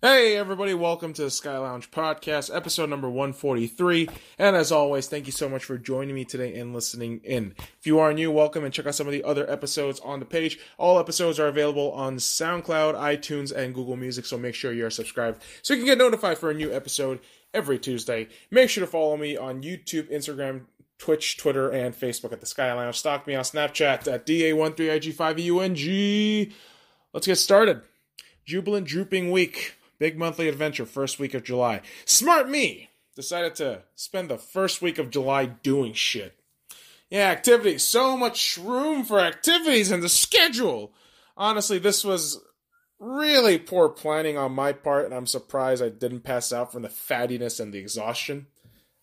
Hey everybody, welcome to the SkyLounge podcast, episode number 143, and as always, thank you so much for joining me today and listening in. If you are new, welcome, and check out some of the other episodes on the page. All episodes are available on SoundCloud, iTunes, and Google Music, so make sure you are subscribed so you can get notified for a new episode every Tuesday. Make sure to follow me on YouTube, Instagram, Twitch, Twitter, and Facebook at the SkyLounge. Stalk me on Snapchat at DA13IG5EUNG. Let's get started. Jubilant Drooping Week. Big monthly adventure, first week of July. Smart me! Decided to spend the first week of July doing shit. Yeah, activities. So much room for activities in the schedule. Honestly, this was really poor planning on my part, and I'm surprised I didn't pass out from the fattiness and the exhaustion.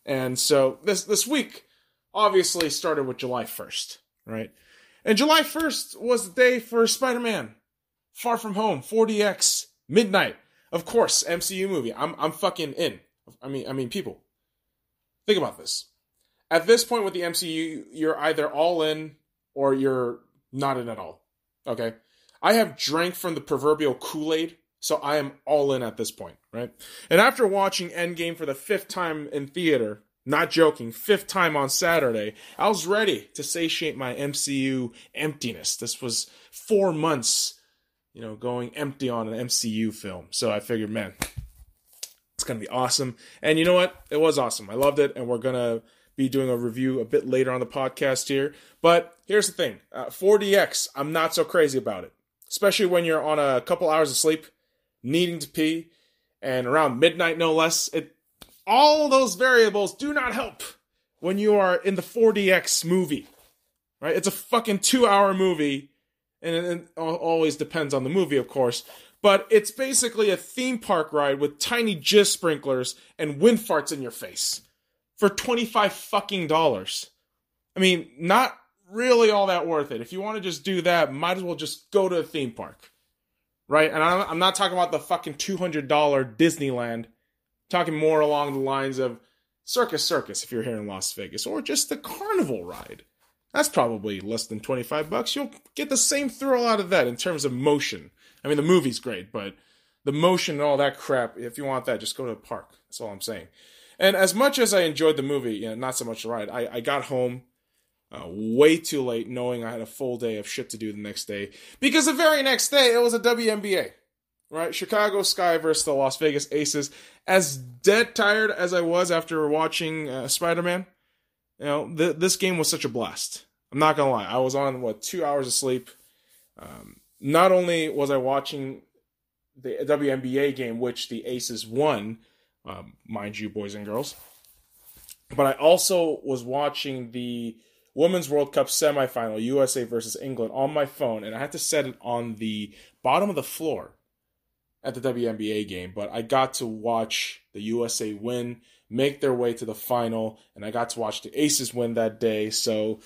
And so, this week obviously started with July 1st, right? And July 1st was the day for Spider-Man. Far From Home, 4DX, midnight. Of course, MCU movie. I'm fucking in. I mean, people. Think about this. At this point with the MCU, you're either all in or you're not in at all. Okay? I have drank from the proverbial Kool-Aid, so I am all in at this point, right? And after watching Endgame for the 5th time in theater, not joking, 5th time on Saturday, I was ready to satiate my MCU emptiness. This was 4 months going empty on an MCU film. So I figured, man, it's going to be awesome. And you know what? It was awesome. I loved it. And we're going to be doing a review a bit later on the podcast here. But here's the thing. 4DX, I'm not so crazy about it. Especially when you're on a couple hours of sleep, needing to pee, and around midnight, no less. All those variables do not help when you are in the 4DX movie. Right? It's a fucking 2-hour movie. And it always depends on the movie, of course. But it's basically a theme park ride with tiny jizz sprinklers and wind farts in your face. For $25 fucking dollars. I mean, not really all that worth it. If you want to just do that, might as well just go to a theme park. Right? And I'm not talking about the fucking $200 Disneyland. I'm talking more along the lines of Circus if you're here in Las Vegas. Or just the carnival ride. That's probably less than $25. You'll get the same thrill out of that in terms of motion. I mean, the movie's great, but the motion and all that crap, if you want that, just go to the park. That's all I'm saying. And as much as I enjoyed the movie, not so much the ride, I got home way too late knowing I had a full day of shit to do the next day. Because the very next day, it was a WNBA. Right? Chicago Sky versus the Las Vegas Aces. As dead tired as I was after watching Spider-Man, this game was such a blast. I'm not going to lie. I was on, 2 hours of sleep. Not only was I watching the WNBA game, which the Aces won, mind you, boys and girls, but I also was watching the Women's World Cup semifinal, USA versus England, on my phone, and I had to set it on the bottom of the floor at the WNBA game, but I got to watch the USA win, make their way to the final, and I got to watch the Aces win that day. So,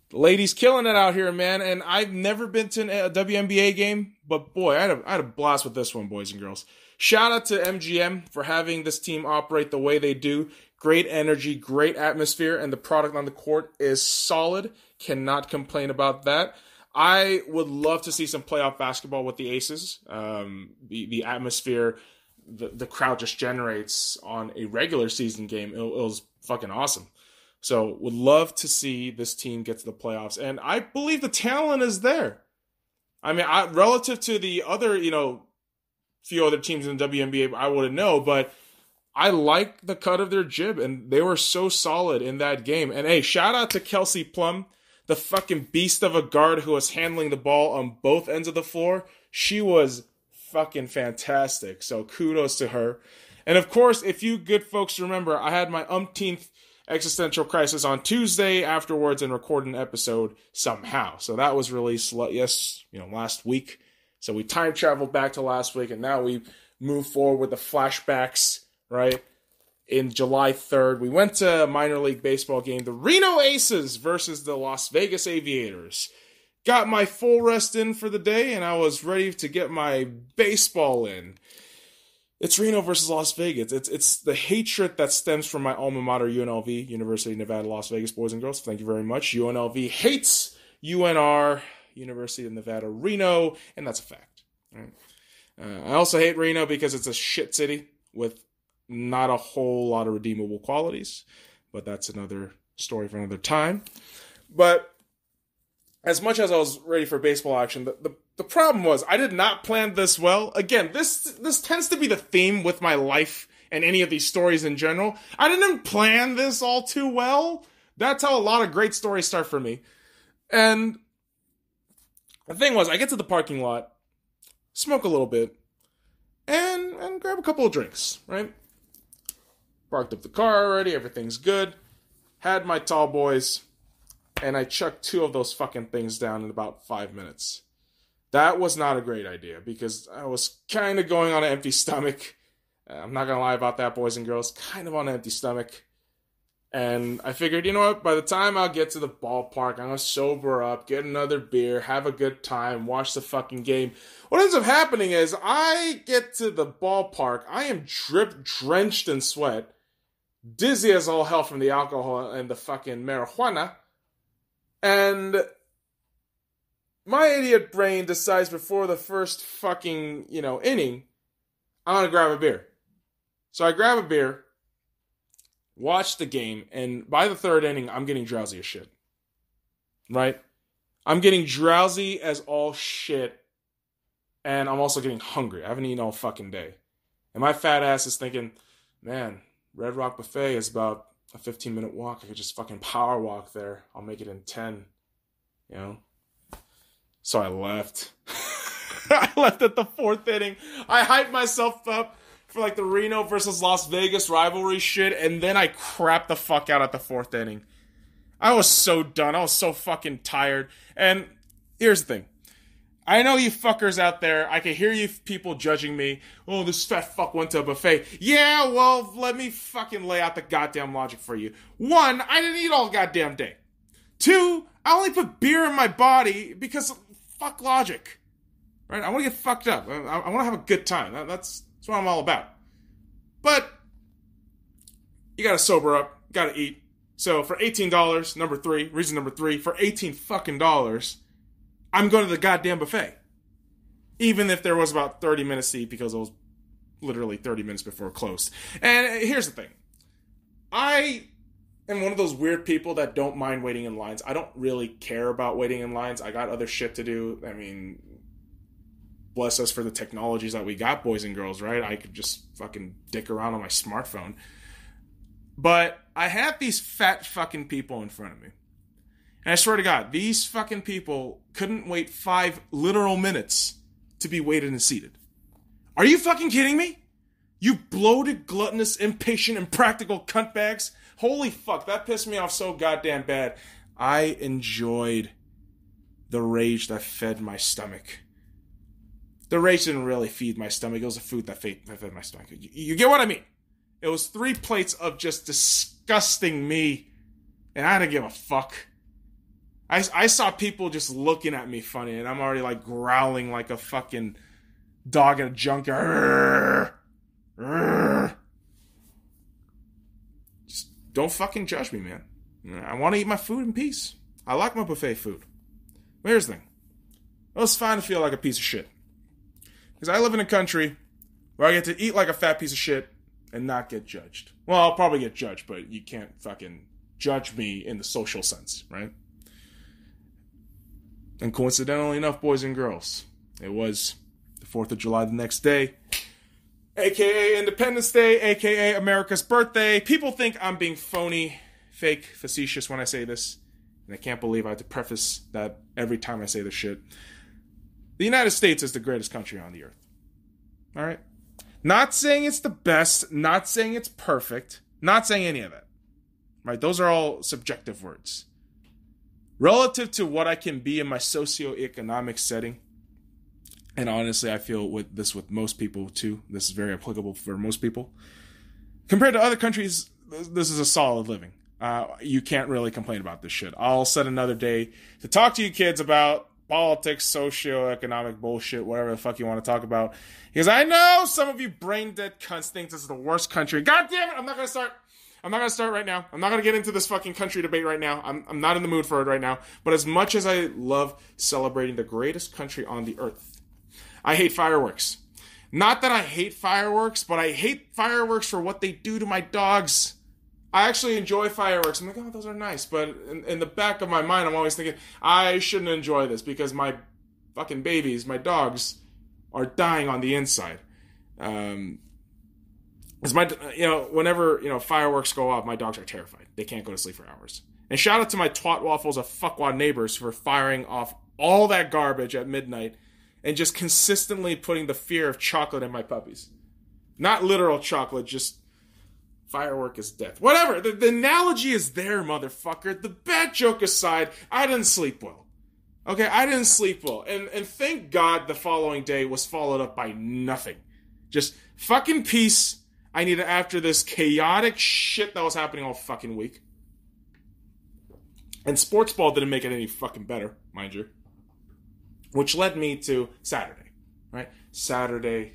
the ladies killing it out here, man. And I've never been to a WNBA game, but boy, I had a blast with this one, boys and girls. Shout out to MGM for having this team operate the way they do. Great energy, great atmosphere, and the product on the court is solid. Cannot complain about that. I would love to see some playoff basketball with the Aces. The atmosphere the crowd just generates on a regular season game, it was fucking awesome. So would love to see this team get to the playoffs. And I believe the talent is there. I mean, relative to the other, few other teams in the WNBA, I wouldn't know, but I like the cut of their jib, and they were so solid in that game. And hey, shout out to Kelsey Plum, the fucking beast of a guard who was handling the ball on both ends of the floor. She was fucking fantastic. So kudos to her. And of course, if you good folks remember, I had my umpteenth existential crisis on Tuesday afterwards and recorded an episode somehow. So that was released, last week. So we time traveled back to last week, and now we move forward with the flashbacks, right? In July 3rd, we went to a minor league baseball game, the Reno Aces versus the Las Vegas Aviators. Got my full rest in for the day, and I was ready to get my baseball in. It's Reno versus Las Vegas. It's the hatred that stems from my alma mater, UNLV, University of Nevada, Las Vegas, boys and girls. Thank you very much. UNLV hates UNR, University of Nevada, Reno, and that's a fact. Right? I also hate Reno because it's a shit city with not a whole lot of redeemable qualities. But that's another story for another time. But as much as I was ready for baseball action, the problem was I did not plan this well. Again, this tends to be the theme with my life and any of these stories in general. I didn't plan this all too well. That's how a lot of great stories start for me. And the thing was, I get to the parking lot, smoke a little bit, and grab a couple of drinks, right? Parked up the car already, everything's good. Had my tall boys, and I chucked 2 of those fucking things down in about 5 minutes. That was not a great idea, because I was kind of going on an empty stomach. I'm not gonna lie about that, boys and girls. Kind of on an empty stomach. And I figured, you know what, by the time I'll get to the ballpark, I'm going to sober up, get another beer, have a good time, watch the fucking game. What ends up happening is I get to the ballpark, I am drenched in sweat, dizzy as all hell from the alcohol and the fucking marijuana, and my idiot brain decides before the first fucking, inning, I'm going to grab a beer. So I grab a beer, watch the game, and by the 3rd inning, I'm getting drowsy as shit. Right? I'm getting drowsy as all shit, and I'm also getting hungry. I haven't eaten all fucking day. And my fat ass is thinking, man, Red Rock Buffet is about a 15-minute walk. I could just fucking power walk there. I'll make it in 10, So I left. I left at the 4th inning. I hyped myself up for like the Reno versus Las Vegas rivalry shit, and then I crapped the fuck out at the 4th inning. I was so done. I was so fucking tired. And here's the thing. I know you fuckers out there, I can hear you people judging me. Oh, this fat fuck went to a buffet. Yeah, well, let me fucking lay out the goddamn logic for you. 1, I didn't eat all goddamn day. 2, I only put beer in my body because fuck logic. Right? I want to get fucked up. I want to have a good time. That's what I'm all about. But you gotta sober up, gotta eat. So for $18, reason number 3, for $18 fucking dollars, I'm going to the goddamn buffet. Even if there was about 30 minutes to eat, because it was literally 30 minutes before it closed. And here's the thing. I am one of those weird people that don't mind waiting in lines. I don't really care about waiting in lines. I got other shit to do. I mean, bless us for the technologies that we got, boys and girls, right? I could just fucking dick around on my smartphone. But I have these fat fucking people in front of me. And I swear to God, these fucking people couldn't wait 5 literal minutes to be weighted and seated. Are you fucking kidding me? You bloated, gluttonous, impatient, impractical cuntbags. Holy fuck, that pissed me off so goddamn bad. I enjoyed the rage that fed my stomach. The rage didn't really feed my stomach. It was the food that fed my stomach. You get what I mean? It was 3 plates of just disgusting me. And I didn't give a fuck. I saw people just looking at me funny. And I'm already like growling like a fucking dog in a junkyard. Just don't fucking judge me, man. I want to eat my food in peace. I like my buffet food. But here's the thing. It was fine to feel like a piece of shit. Because I live in a country where I get to eat like a fat piece of shit and not get judged. Well, I'll probably get judged, but you can't fucking judge me in the social sense, right? And coincidentally enough, boys and girls, it was the 4th of July the next day, a.k.a. Independence Day, a.k.a. America's birthday. People think I'm being phony, fake, facetious when I say this. And I can't believe I have to preface that every time I say this shit. The United States is the greatest country on the earth. All right? Not saying it's the best, not saying it's perfect, not saying any of that. Right? Those are all subjective words. Relative to what I can be in my socioeconomic setting, and honestly, I feel with most people too. This is very applicable for most people. Compared to other countries, this is a solid living. You can't really complain about this shit. I'll set another day to talk to you kids about politics, socioeconomic bullshit, whatever the fuck you want to talk about. Because I know some of you brain dead cunts think this is the worst country. God damn it, I'm not going to start right now. I'm not going to get into this fucking country debate right now. I'm not in the mood for it right now. But as much as I love celebrating the greatest country on the earth, I hate fireworks. Not that I hate fireworks, but I hate fireworks for what they do to my dogs. I actually enjoy fireworks. I'm like, oh, those are nice. But in the back of my mind, I'm always thinking, I shouldn't enjoy this because my fucking babies, my dogs, are dying on the inside. Whenever, fireworks go off, my dogs are terrified. They can't go to sleep for hours. And shout out to my twat waffles of fuckwad neighbors for firing off all that garbage at midnight and just consistently putting the fear of chocolate in my puppies. Not literal chocolate, just firework is death. Whatever, the analogy is there, motherfucker. The bad joke aside, I didn't sleep well. Okay, I didn't sleep well. And thank God the following day was followed up by nothing. Just fucking peace. I needed after this chaotic shit that was happening all fucking week. And sports ball didn't make it any fucking better, mind you. Which led me to Saturday, right? Saturday,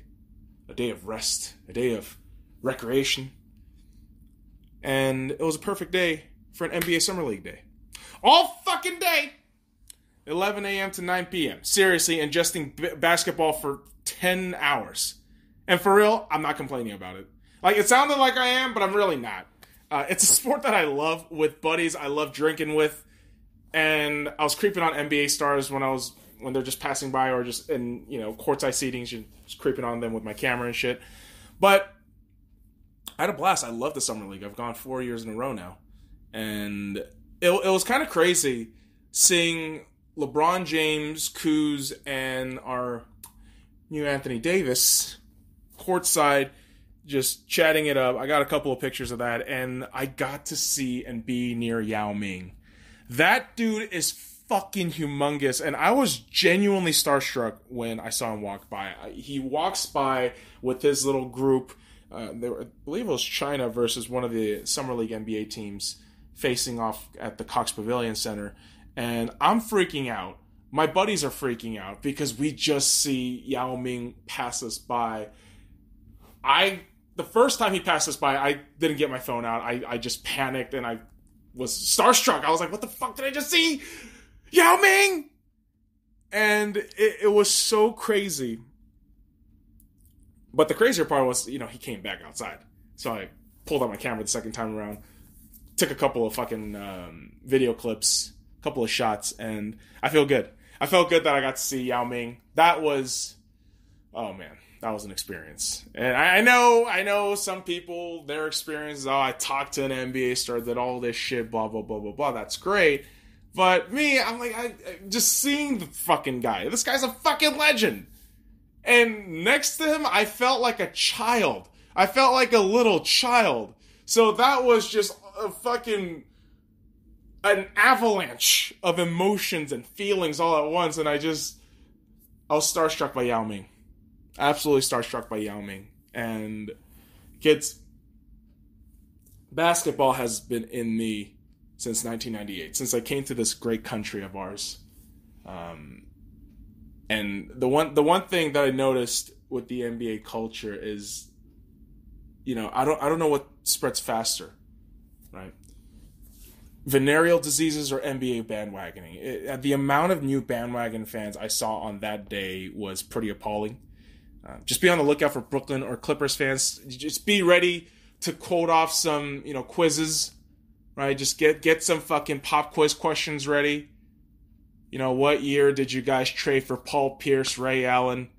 a day of rest, a day of recreation. And it was a perfect day for an NBA Summer League day. All fucking day! 11 a.m. to 9 p.m. Seriously, ingesting basketball for 10 hours. And for real, I'm not complaining about it. Like, it sounded like I am, but I'm really not. It's a sport that I love with buddies. I love drinking with. And I was creeping on NBA stars when they're just passing by or just in, courtside seatings, just creeping on them with my camera and shit. But I had a blast. I love the Summer League. I've gone 4 years in a row now. And it was kind of crazy seeing LeBron James, Kuz, and our new Anthony Davis courtside just chatting it up. I got a couple of pictures of that, and I got to see and be near Yao Ming. That dude is fucking humongous, and I was genuinely starstruck when I saw him walk by. He walks by with his little group. I believe it was China versus one of the Summer League NBA teams facing off at the Cox Pavilion Center, and I'm freaking out. My buddies are freaking out because we just see Yao Ming pass us by. The first time he passed us by, I didn't get my phone out. I just panicked and I was starstruck. I was like, what the fuck did I just see? Yao Ming! And it was so crazy. But the crazier part was, he came back outside. So I pulled out my camera the second time around, took a couple of fucking video clips, a couple of shots, and I feel good. I felt good that I got to see Yao Ming. That was, oh man, that was an experience. And I know some people, their experience is, I talked to an NBA star, did all this shit, blah, blah, blah, blah, blah. That's great. But me, I'm like, just seeing the fucking guy. This guy's a fucking legend. And next to him, I felt like a child. I felt like a little child. So that was just an avalanche of emotions and feelings all at once. And I was starstruck by Yao Ming. Absolutely starstruck by Yao Ming. And kids, basketball has been in me since 1998, since I came to this great country of ours. And the one thing that I noticed with the NBA culture is, I don't know what spreads faster, right? Venereal diseases or NBA bandwagoning. The amount of new bandwagon fans I saw on that day was pretty appalling. Just be on the lookout for Brooklyn or Clippers fans. Just be ready to quote off some, quizzes, right? Just get some fucking pop quiz questions ready. What year did you guys trade for Paul Pierce, Ray Allen,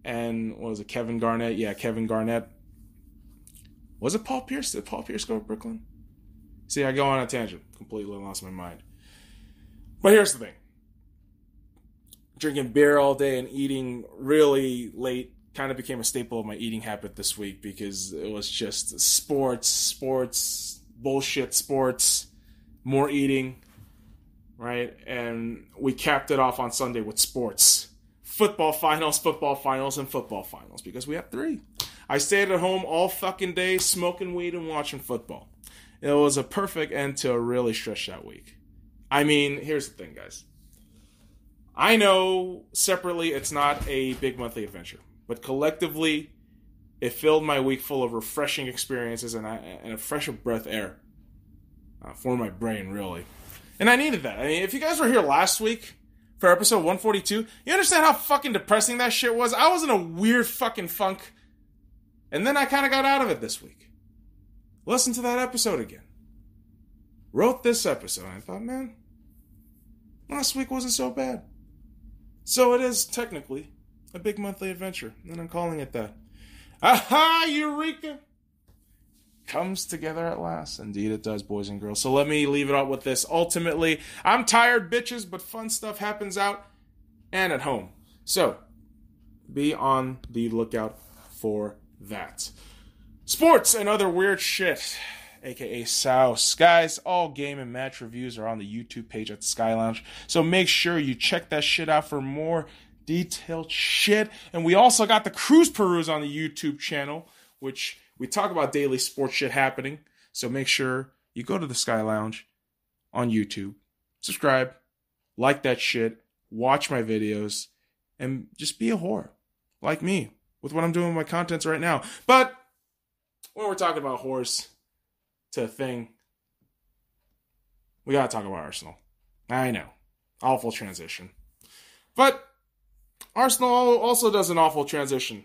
and what was it, Kevin Garnett? Yeah, Kevin Garnett. Was it Paul Pierce? Did Paul Pierce go to Brooklyn? See, I go on a tangent. Completely lost my mind. But here's the thing. Drinking beer all day and eating really late kind of became a staple of my eating habit this week because it was just sports, bullshit sports, more eating, right? And we capped it off on Sunday with sports. Football finals, and football finals because we have 3. I stayed at home all fucking day smoking weed and watching football. It was a perfect end to a really stressed out week. I mean, here's the thing, guys. I know separately it's not a big monthly adventure, but collectively it filled my week full of refreshing experiences and a fresh of breath air for my brain, really. And I needed that. I mean, if you guys were here last week, for episode 142. You understand how fucking depressing that shit was? I was in a weird fucking funk. And then I kind of got out of it this week. Listen to that episode again. Wrote this episode. And I thought, man, last week wasn't so bad. So it is technically a big monthly adventure. And I'm calling it that. Aha, Eureka! Comes together at last. Indeed it does, boys and girls. So let me leave it out with this. Ultimately, I'm tired, bitches, but fun stuff happens out and at home. So, be on the lookout for that. Sports and other weird shit, aka Souse. Guys, all game and match reviews are on the YouTube page at the SkyLounge. So make sure you check that shit out for more detailed shit. And we also got the Cruise Peruse on the YouTube channel, which we talk about daily sports shit happening. So make sure you go to the SkyLounge on YouTube, subscribe, like that shit, watch my videos, and just be a whore like me with what I'm doing with my contents right now. But when we're talking about whores to a thing, we gotta talk about Arsenal. I know. Awful transition. But Arsenal also does an awful transition.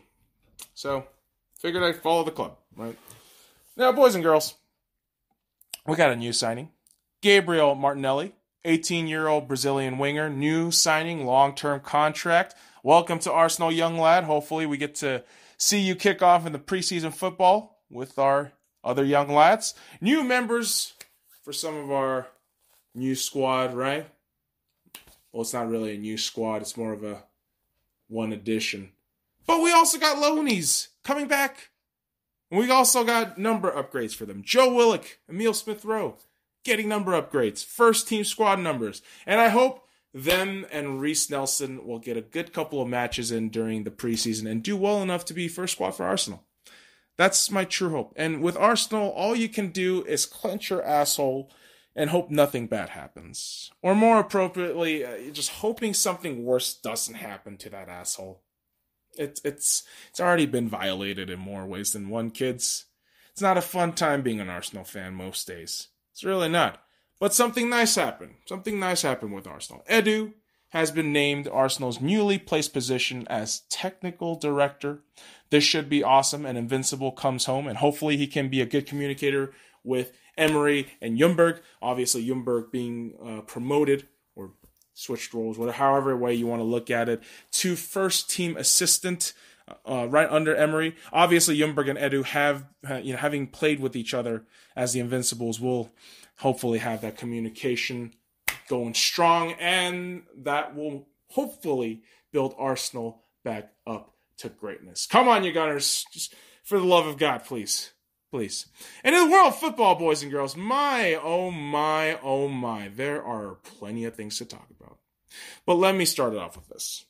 So, figured I'd follow the club, right? Now, boys and girls, we got a new signing. Gabriel Martinelli, 18-year-old Brazilian winger, new signing, long-term contract. Welcome to Arsenal, young lad. Hopefully we get to see you kick off in the preseason football with our other young lads. New members for some of our new squad, right? Well, it's not really a new squad. It's more of a one addition. But we also got loanies coming back. And we also got number upgrades for them. Joe Willock, Emile Smith-Rowe, getting number upgrades. First team squad numbers. And I hope them and Reece Nelson will get a good couple of matches in during the preseason and do well enough to be first squad for Arsenal. That's my true hope. And with Arsenal, all you can do is clench your asshole and hope nothing bad happens. Or more appropriately, just hoping something worse doesn't happen to that asshole. It's already been violated in more ways than one, kids. It's not a fun time being an Arsenal fan most days. It's really not. But something nice happened. Something nice happened with Arsenal. Edu has been named Arsenal's newly placed position as technical director. This should be awesome, and Invincible comes home, and hopefully he can be a good communicator with Emery and Ljungberg. Obviously, Ljungberg being promoted or switched roles, whatever, however way you want to look at it, to first team assistant right under Emery. Obviously, Ljungberg and Edu have, having played with each other as the Invincibles, will hopefully have that communication going strong, and that will hopefully build Arsenal back up to greatness. Come on, you Gunners. Just for the love of God, please. Please. And in the world of football, boys and girls, my, oh my, there are plenty of things to talk about. But let me start it off with this.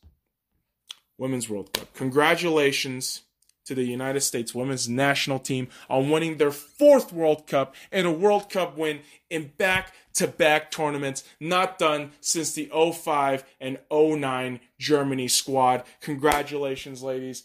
Women's World Cup. Congratulations to the United States women's national team on winning their 4th World Cup and a World Cup win in back-to-back tournaments, not done since the 05 and 09 Germany squad. Congratulations, ladies.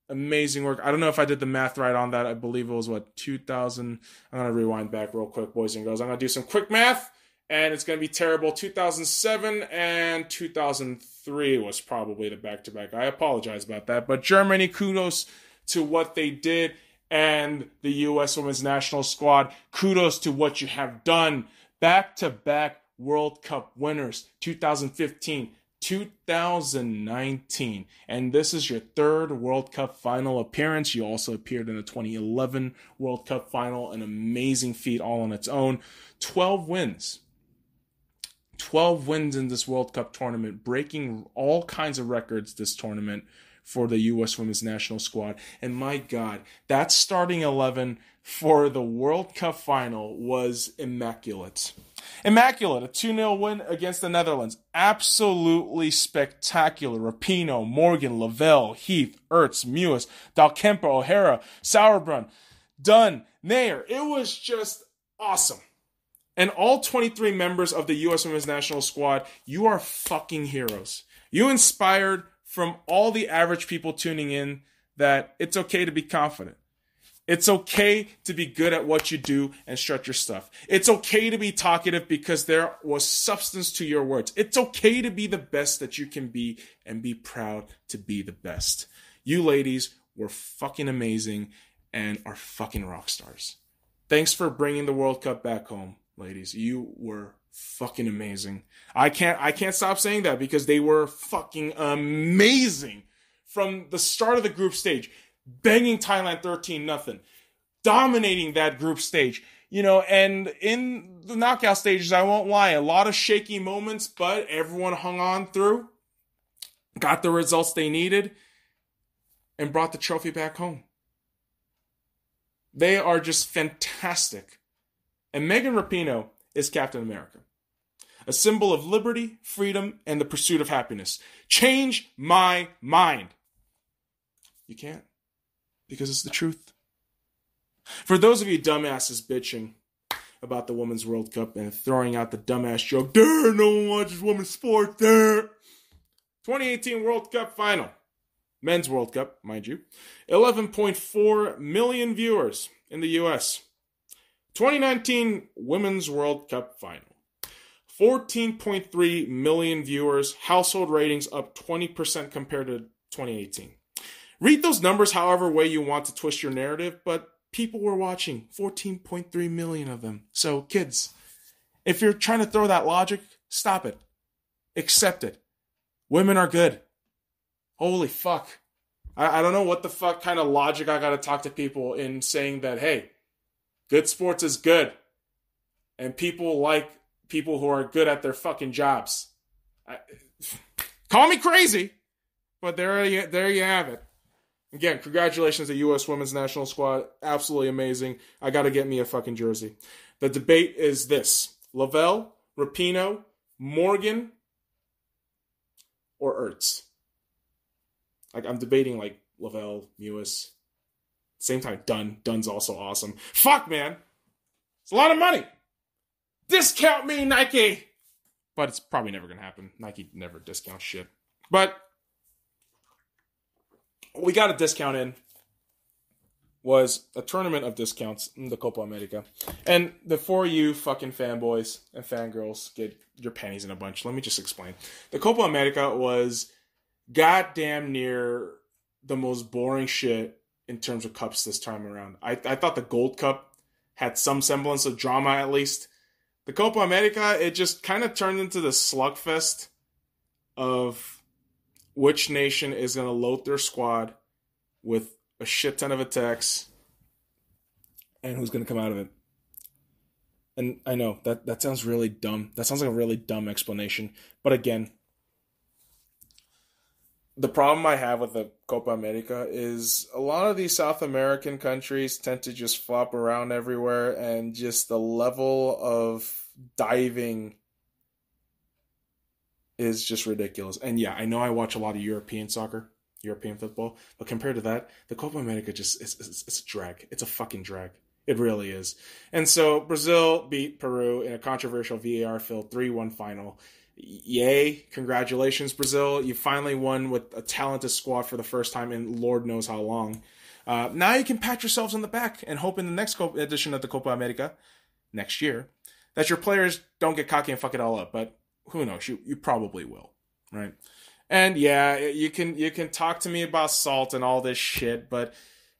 Amazing work. I don't know if I did the math right on that. I believe it was, 2000. I'm going to rewind back real quick, boys and girls. I'm going to do some quick math, and it's going to be terrible. 2007 and 2003 was probably the back-to-back. I apologize about that. But Germany, kudos to what they did, and the U.S. Women's National Squad, kudos to what you have done. Back-to-back World Cup winners, 2015, 2019, and this is your 3rd World Cup final appearance. You also appeared in the 2011 World Cup final, an amazing feat all on its own. 12 wins in this World Cup tournament, breaking all kinds of records this tournament for the U.S. Women's National Squad. And my God, that starting 11 for the World Cup final was immaculate. Immaculate, a 2-0 win against the Netherlands. Absolutely spectacular. Rapinoe, Morgan, Lavelle, Heath, Ertz, Mewis, Dalkemper, O'Hara, Sauerbrunn, Dunn, Nair. It was just awesome. And all 23 members of the U.S. Women's National Squad, you are fucking heroes. You inspired from all the average people tuning in that it's okay to be confident. It's okay to be good at what you do and strut your stuff. It's okay to be talkative because there was substance to your words. It's okay to be the best that you can be and be proud to be the best. You ladies were fucking amazing and are fucking rock stars. Thanks for bringing the World Cup back home, ladies. You were fucking amazing. I can't stop saying that because they were fucking amazing from the start of the group stage. Banging Thailand 13-0, dominating that group stage, and in the knockout stages, I won't lie, a lot of shaky moments, but everyone hung on through, got the results they needed, and brought the trophy back home. They are just fantastic. And Megan Rapinoe is Captain America, a symbol of liberty, freedom, and the pursuit of happiness. Change my mind. You can't. Because it's the truth. For those of you dumbasses bitching about the Women's World Cup and throwing out the dumbass joke, no one watches women's sport there. 2018 World Cup final. Men's World Cup, mind you. 11.4 million viewers in the US. 2019 Women's World Cup final. 14.3 million viewers. Household ratings up 20% compared to 2018. Read those numbers however way you want to twist your narrative, but people were watching, 14.3 million of them. So kids, if you're trying to throw that logic, stop it. Accept it. Women are good. Holy fuck. I don't know what the fuck kind of logic I gotta talk to people in saying that, hey, good sports is good. And people like people who are good at their fucking jobs. Call me crazy, but there you have it. Again, congratulations to U.S. Women's National Squad. Absolutely amazing. I got to get me a fucking jersey. The debate is this. Lavelle, Rapinoe, Morgan, or Ertz. I'm debating Lavelle, Mewis. Same time, Dunn's also awesome. Fuck, man. It's a lot of money. Discount me, Nike. But it's probably never going to happen. Nike never discounts shit. But what we got a discount in was a tournament of discounts in the Copa America. And before you fucking fanboys and fangirls get your panties in a bunch, let me just explain. The Copa America was goddamn near the most boring shit in terms of cups this time around. I thought the Gold Cup had some semblance of drama at least. The Copa America, it just kind of turned into the slugfest of which nation is going to load their squad with a shit ton of attacks and who's going to come out of it. And I know that sounds really dumb. That sounds like a really dumb explanation. But again, the problem I have with the Copa America is a lot of these South American countries tend to just flop around everywhere, and just the level of diving is just ridiculous. And yeah, I know I watch a lot of European soccer, European football, but compared to that, the Copa America it's a drag. It's a fucking drag. It really is. And so Brazil beat Peru in a controversial VAR-filled 3-1 final. Yay. Congratulations, Brazil. You finally won with a talented squad for the first time in Lord knows how long. Now you can pat yourselves on the back and hope in the next edition of the Copa America next year that your players don't get cocky and fuck it all up. But who knows? You probably will, right? And yeah, you can talk to me about salt and all this shit, but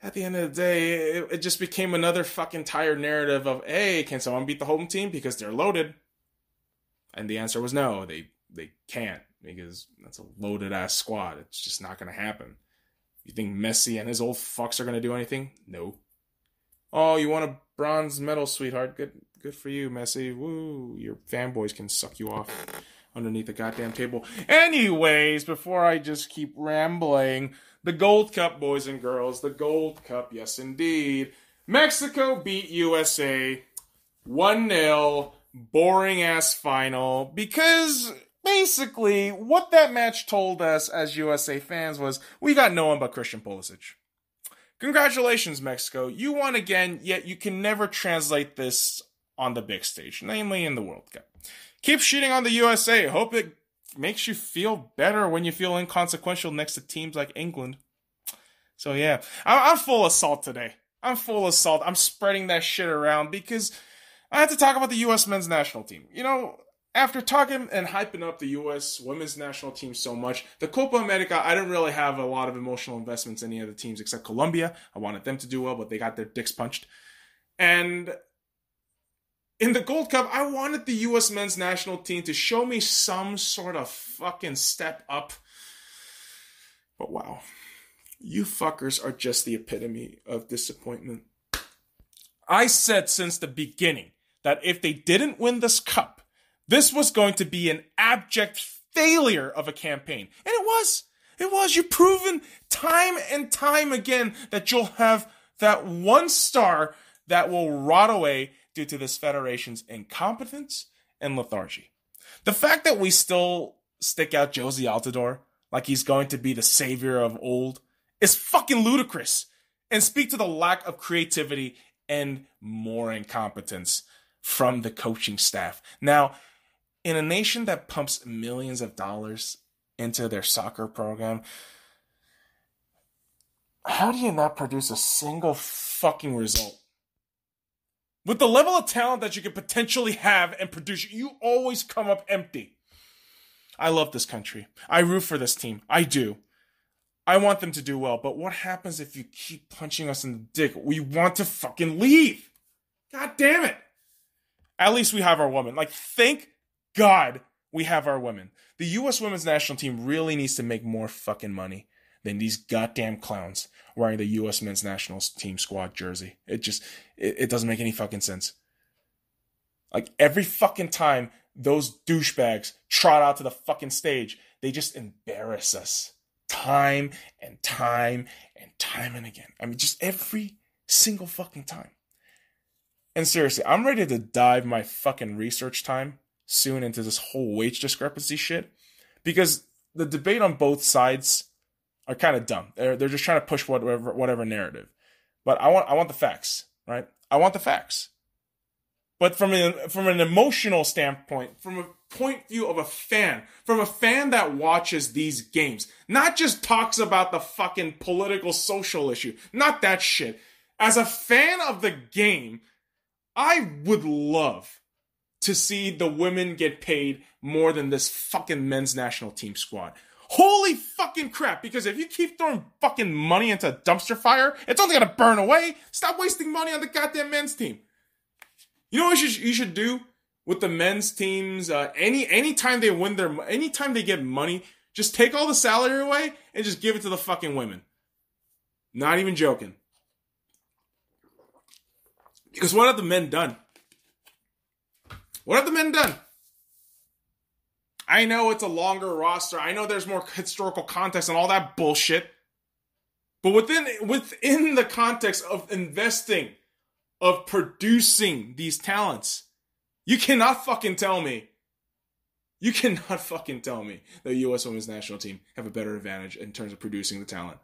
at the end of the day, it just became another fucking tired narrative of, hey, can someone beat the home team because they're loaded? And the answer was no, they can't, because that's a loaded ass squad. It's just not going to happen. You think Messi and his old fucks are going to do anything? No. Oh, you want a bronze medal, sweetheart? Good for you, Messi. Woo, your fanboys can suck you off underneath the goddamn table. Anyways, before I just keep rambling, the Gold Cup, boys and girls, the Gold Cup, yes indeed. Mexico beat USA 1-0. Boring ass final, because basically what that match told us as USA fans was we got no one but Christian Pulisic. Congratulations, Mexico. You won again, yet you can never translate this on the big stage, namely in the World Cup. Keep shitting on the USA. Hope it makes you feel better when you feel inconsequential next to teams like England. So yeah, I'm full of salt today. I'm full of salt. I'm spreading that shit around because I have to talk about the U.S. men's national team. You know, after talking and hyping up the U.S. women's national team so much, the Copa America, I didn't really have a lot of emotional investments in any of the teams except Colombia. I wanted them to do well, but they got their dicks punched. And in the Gold Cup, I wanted the U.S. men's national team to show me some sort of fucking step up. But wow, you fuckers are just the epitome of disappointment. I said since the beginning that if they didn't win this cup, this was going to be an abject failure of a campaign. And it was. It was. You've proven time and time again that you'll have that one star that will rot away due to this federation's incompetence and lethargy. The fact that we still stick out Josie Altidore like he's going to be the savior of old is fucking ludicrous and speak to the lack of creativity and more incompetence from the coaching staff. Now, in a nation that pumps millions of dollars into their soccer program, how do you not produce a single fucking result? With the level of talent that you could potentially have and produce, you always come up empty. I love this country. I root for this team. I do. I want them to do well. But what happens if you keep punching us in the dick? We want to fucking leave. God damn it. At least we have our women. Like, thank God we have our women. The U.S. women's national team really needs to make more fucking money than these goddamn clowns wearing the U.S. men's national team squad jersey. It doesn't make any fucking sense. Like, every fucking time those douchebags trot out to the fucking stage, they just embarrass us. Time and time and time and again. I mean, just every single fucking time. And seriously, I'm ready to dive my fucking research time soon into this whole wage discrepancy shit. Because the debate on both sides are kind of dumb. They're just trying to push whatever narrative. But I want the facts, right? I want the facts. But from an emotional standpoint, from a point of view of a fan, from a fan that watches these games, not just talks about the fucking political social issue, not that shit. As a fan of the game, I would love to see the women get paid more than this fucking men's national team squad. Holy fucking crap, because if you keep throwing fucking money into a dumpster fire, it's only gonna burn away. Stop wasting money on the goddamn men's team. You know what you should do with the men's teams? Anytime they get money, just take all the salary away and just give it to the fucking women. Not even joking. Because what have the men done? What have the men done? I know it's a longer roster. I know there's more historical context and all that bullshit. But within the context of investing, of producing these talents, you cannot fucking tell me the U.S. women's national team have a better advantage in terms of producing the talent.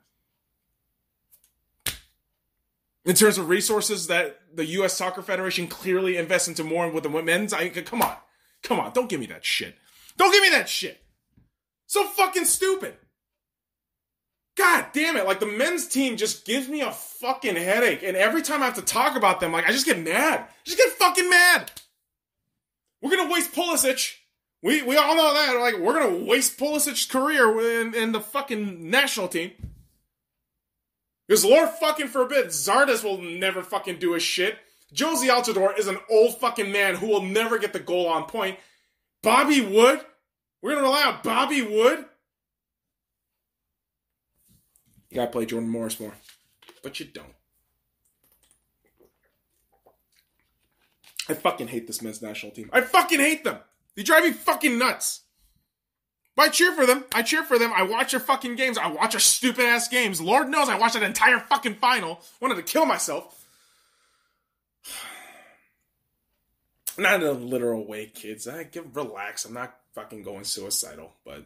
In terms of resources that the U.S. Soccer Federation clearly invests into more with the women's, come on, don't give me that shit. Don't give me that shit. So fucking stupid. God damn it. Like, the men's team just gives me a fucking headache. And every time I have to talk about them, like, I just get mad. Just get fucking mad. We're going to waste Pulisic. We all know that. Like, we're going to waste Pulisic's career in the fucking national team. Because Lord fucking forbid, Zardes will never fucking do a shit. Josie Altidore is an old fucking man who will never get the goal on point. Bobby Wood? We're going to rely on Bobby Wood? You gotta play Jordan Morris more. But you don't. I fucking hate this men's national team. I fucking hate them. They drive me fucking nuts. But I cheer for them. I watch their fucking games. I watch their stupid ass games. Lord knows I watched that entire fucking final. Wanted to kill myself. Not in a literal way, kids. Relax. I'm not fucking going suicidal, but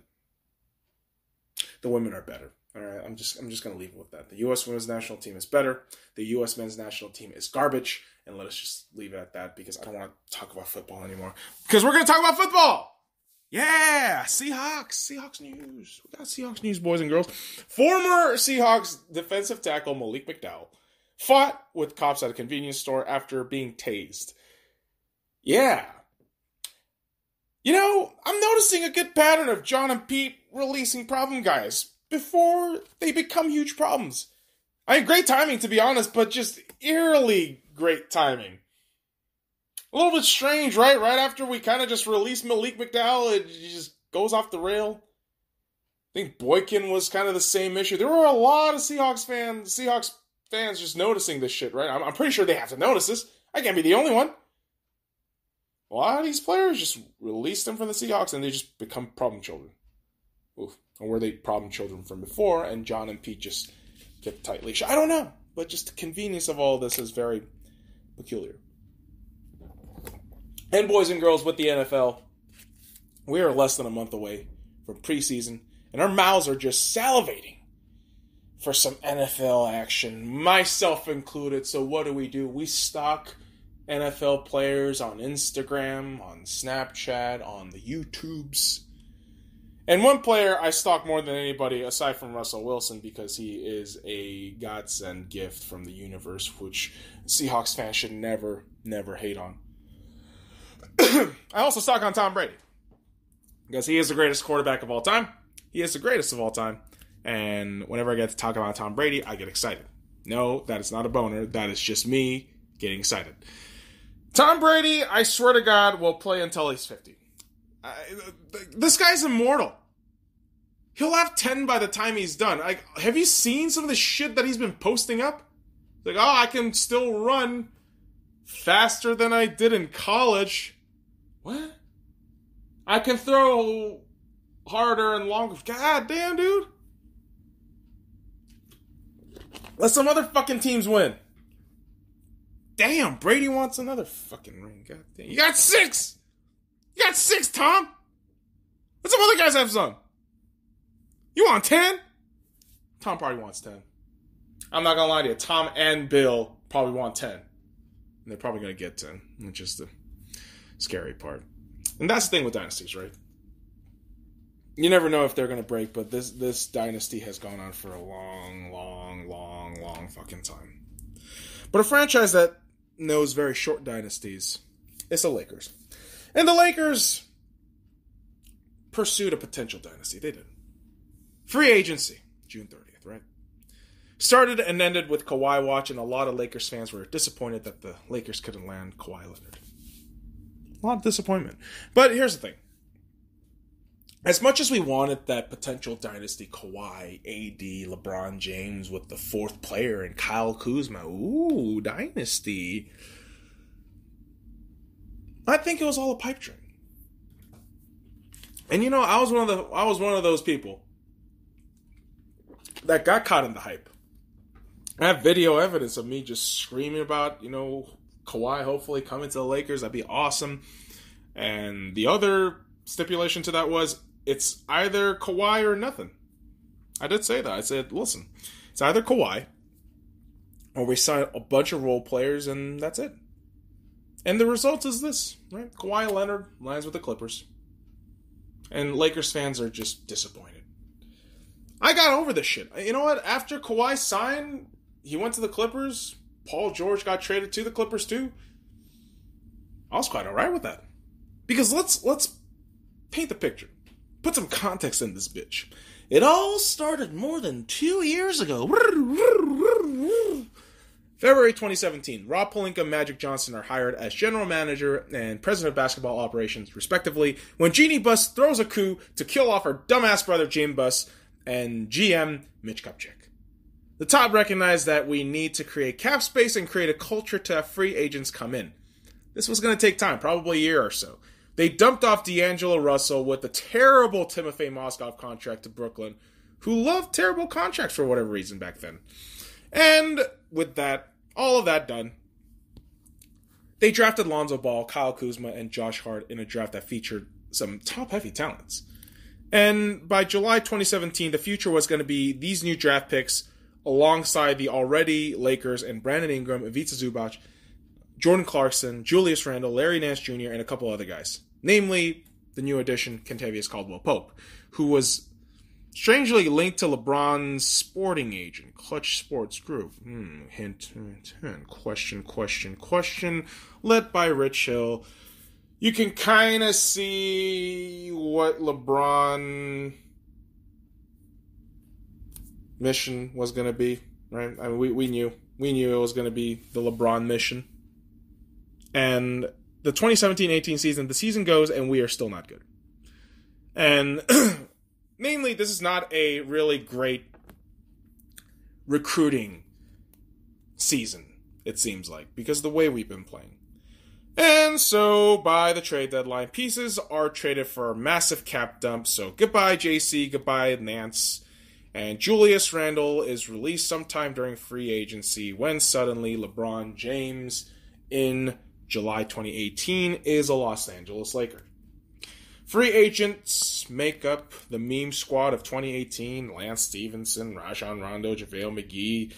the women are better. All right, I'm just going to leave it with that. The U.S. women's national team is better. The U.S. men's national team is garbage. And let us just leave it at that because I don't want to talk about football anymore. Because we're going to talk about football. Yeah, Seahawks. Seahawks news. We got Seahawks news, boys and girls. Former Seahawks defensive tackle Malik McDowell fought with cops at a convenience store after being tased. Yeah. You know, I'm noticing a good pattern of John and Pete releasing problem guys before they become huge problems. I mean, great timing, to be honest, but just eerily great timing. A little bit strange, right? Right after we kind of just released Malik McDowell, it just goes off the rail. I think Boykin was kind of the same issue. There were a lot of Seahawks fans just noticing this shit, right? I'm pretty sure they have to notice this. I can't be the only one. A lot of these players just release them from the Seahawks and they just become problem children. Oof. Or were they problem children from before and John and Pete just get the tight leash? I don't know. But just the convenience of all this is very peculiar. And boys and girls, with the NFL, we are less than a month away from preseason, and our mouths are just salivating for some NFL action, myself included. So what do? We stalk NFL players on Instagram, on Snapchat, on the YouTubes. And one player I stalk more than anybody, aside from Russell Wilson, because he is a godsend gift from the universe, which Seahawks fans should never hate on. I also stalk on Tom Brady, because he is the greatest quarterback of all time. He is the greatest of all time. And whenever I get to talk about Tom Brady, I get excited. No, that is not a boner. That is just me getting excited. Tom Brady, I swear to God, will play until he's 50. This guy's immortal. He'll have 10 by the time he's done. Have you seen some of the shit that he's been posting up? Like, oh, I can still run faster than I did in college. What? I can throw harder and longer. God damn, dude. Let some other fucking teams win. Damn, Brady wants another fucking ring. God damn. You got 6! You got 6, Tom! Let some other guys have some. You want 10? Tom probably wants 10. I'm not gonna lie to you. Tom and Bill probably want 10. And they're probably gonna get 10. Which is the scary part. And that's the thing with dynasties, right? You never know if they're gonna break, but this dynasty has gone on for a long fucking time. But a franchise that knows very short dynasties is the Lakers. And the Lakers pursued a potential dynasty. They did. Free agency, June 30th, right? Started and ended with Kawhi watch, and a lot of Lakers fans were disappointed that the Lakers couldn't land Kawhi Leonard. A lot of disappointment. But here's the thing. As much as we wanted that potential dynasty, Kawhi, AD, LeBron James with the 4th player and Kyle Kuzma, ooh, dynasty. I think it was all a pipe dream. And you know, I was one of those people that got caught in the hype. I have video evidence of me just screaming about, Kawhi hopefully coming to the Lakers. That'd be awesome. And the other stipulation to that was, it's either Kawhi or nothing. I did say that. I said, listen, it's either Kawhi or we sign a bunch of role players and that's it. And the result is this, right? Kawhi Leonard lands with the Clippers. And Lakers fans are just disappointed. I got over this shit. You know what? After Kawhi signed, he went to the Clippers. Paul George got traded to the Clippers too. I was quite alright with that. Because let's paint the picture. Put some context in this bitch. It all started more than 2 years ago. February 2017, Rob Pelinka and Magic Johnson are hired as general manager and president of basketball operations, respectively, when Jeannie Buss throws a coup to kill off her dumbass brother Jim Buss and GM Mitch Kupchak. The top recognized that we need to create cap space and create a culture to have free agents come in. This was going to take time, probably a year or so. They dumped off D'Angelo Russell with the terrible Timofey Mozgov contract to Brooklyn, who loved terrible contracts for whatever reason back then. And with that, all of that done, they drafted Lonzo Ball, Kyle Kuzma, and Josh Hart in a draft that featured some top-heavy talents. And by July 2017, the future was going to be these new draft picks alongside the already Lakers and Brandon Ingram, Ivica Zubac, Jordan Clarkson, Julius Randle, Larry Nance Jr., and a couple other guys. Namely, the new addition, Kentavious Caldwell-Pope, who was strangely linked to LeBron's sporting agent, Clutch Sports Group. Hint, question, led by Rich Hill. You can kind of see what LeBron mission was going to be, right? I mean, we knew it was going to be the LeBron mission. And the 2017-18 season, the season goes and we are still not good. And namely, this is not a really great recruiting season, it seems like, because of the way we've been playing. And so, by the trade deadline, pieces are traded for a massive cap dump. So, goodbye JC, goodbye Nance. And Julius Randle is released sometime during free agency when suddenly LeBron James in July 2018 is a Los Angeles Laker. Free agents make up the meme squad of 2018. Lance Stevenson, Rajon Rondo, JaVale McGee,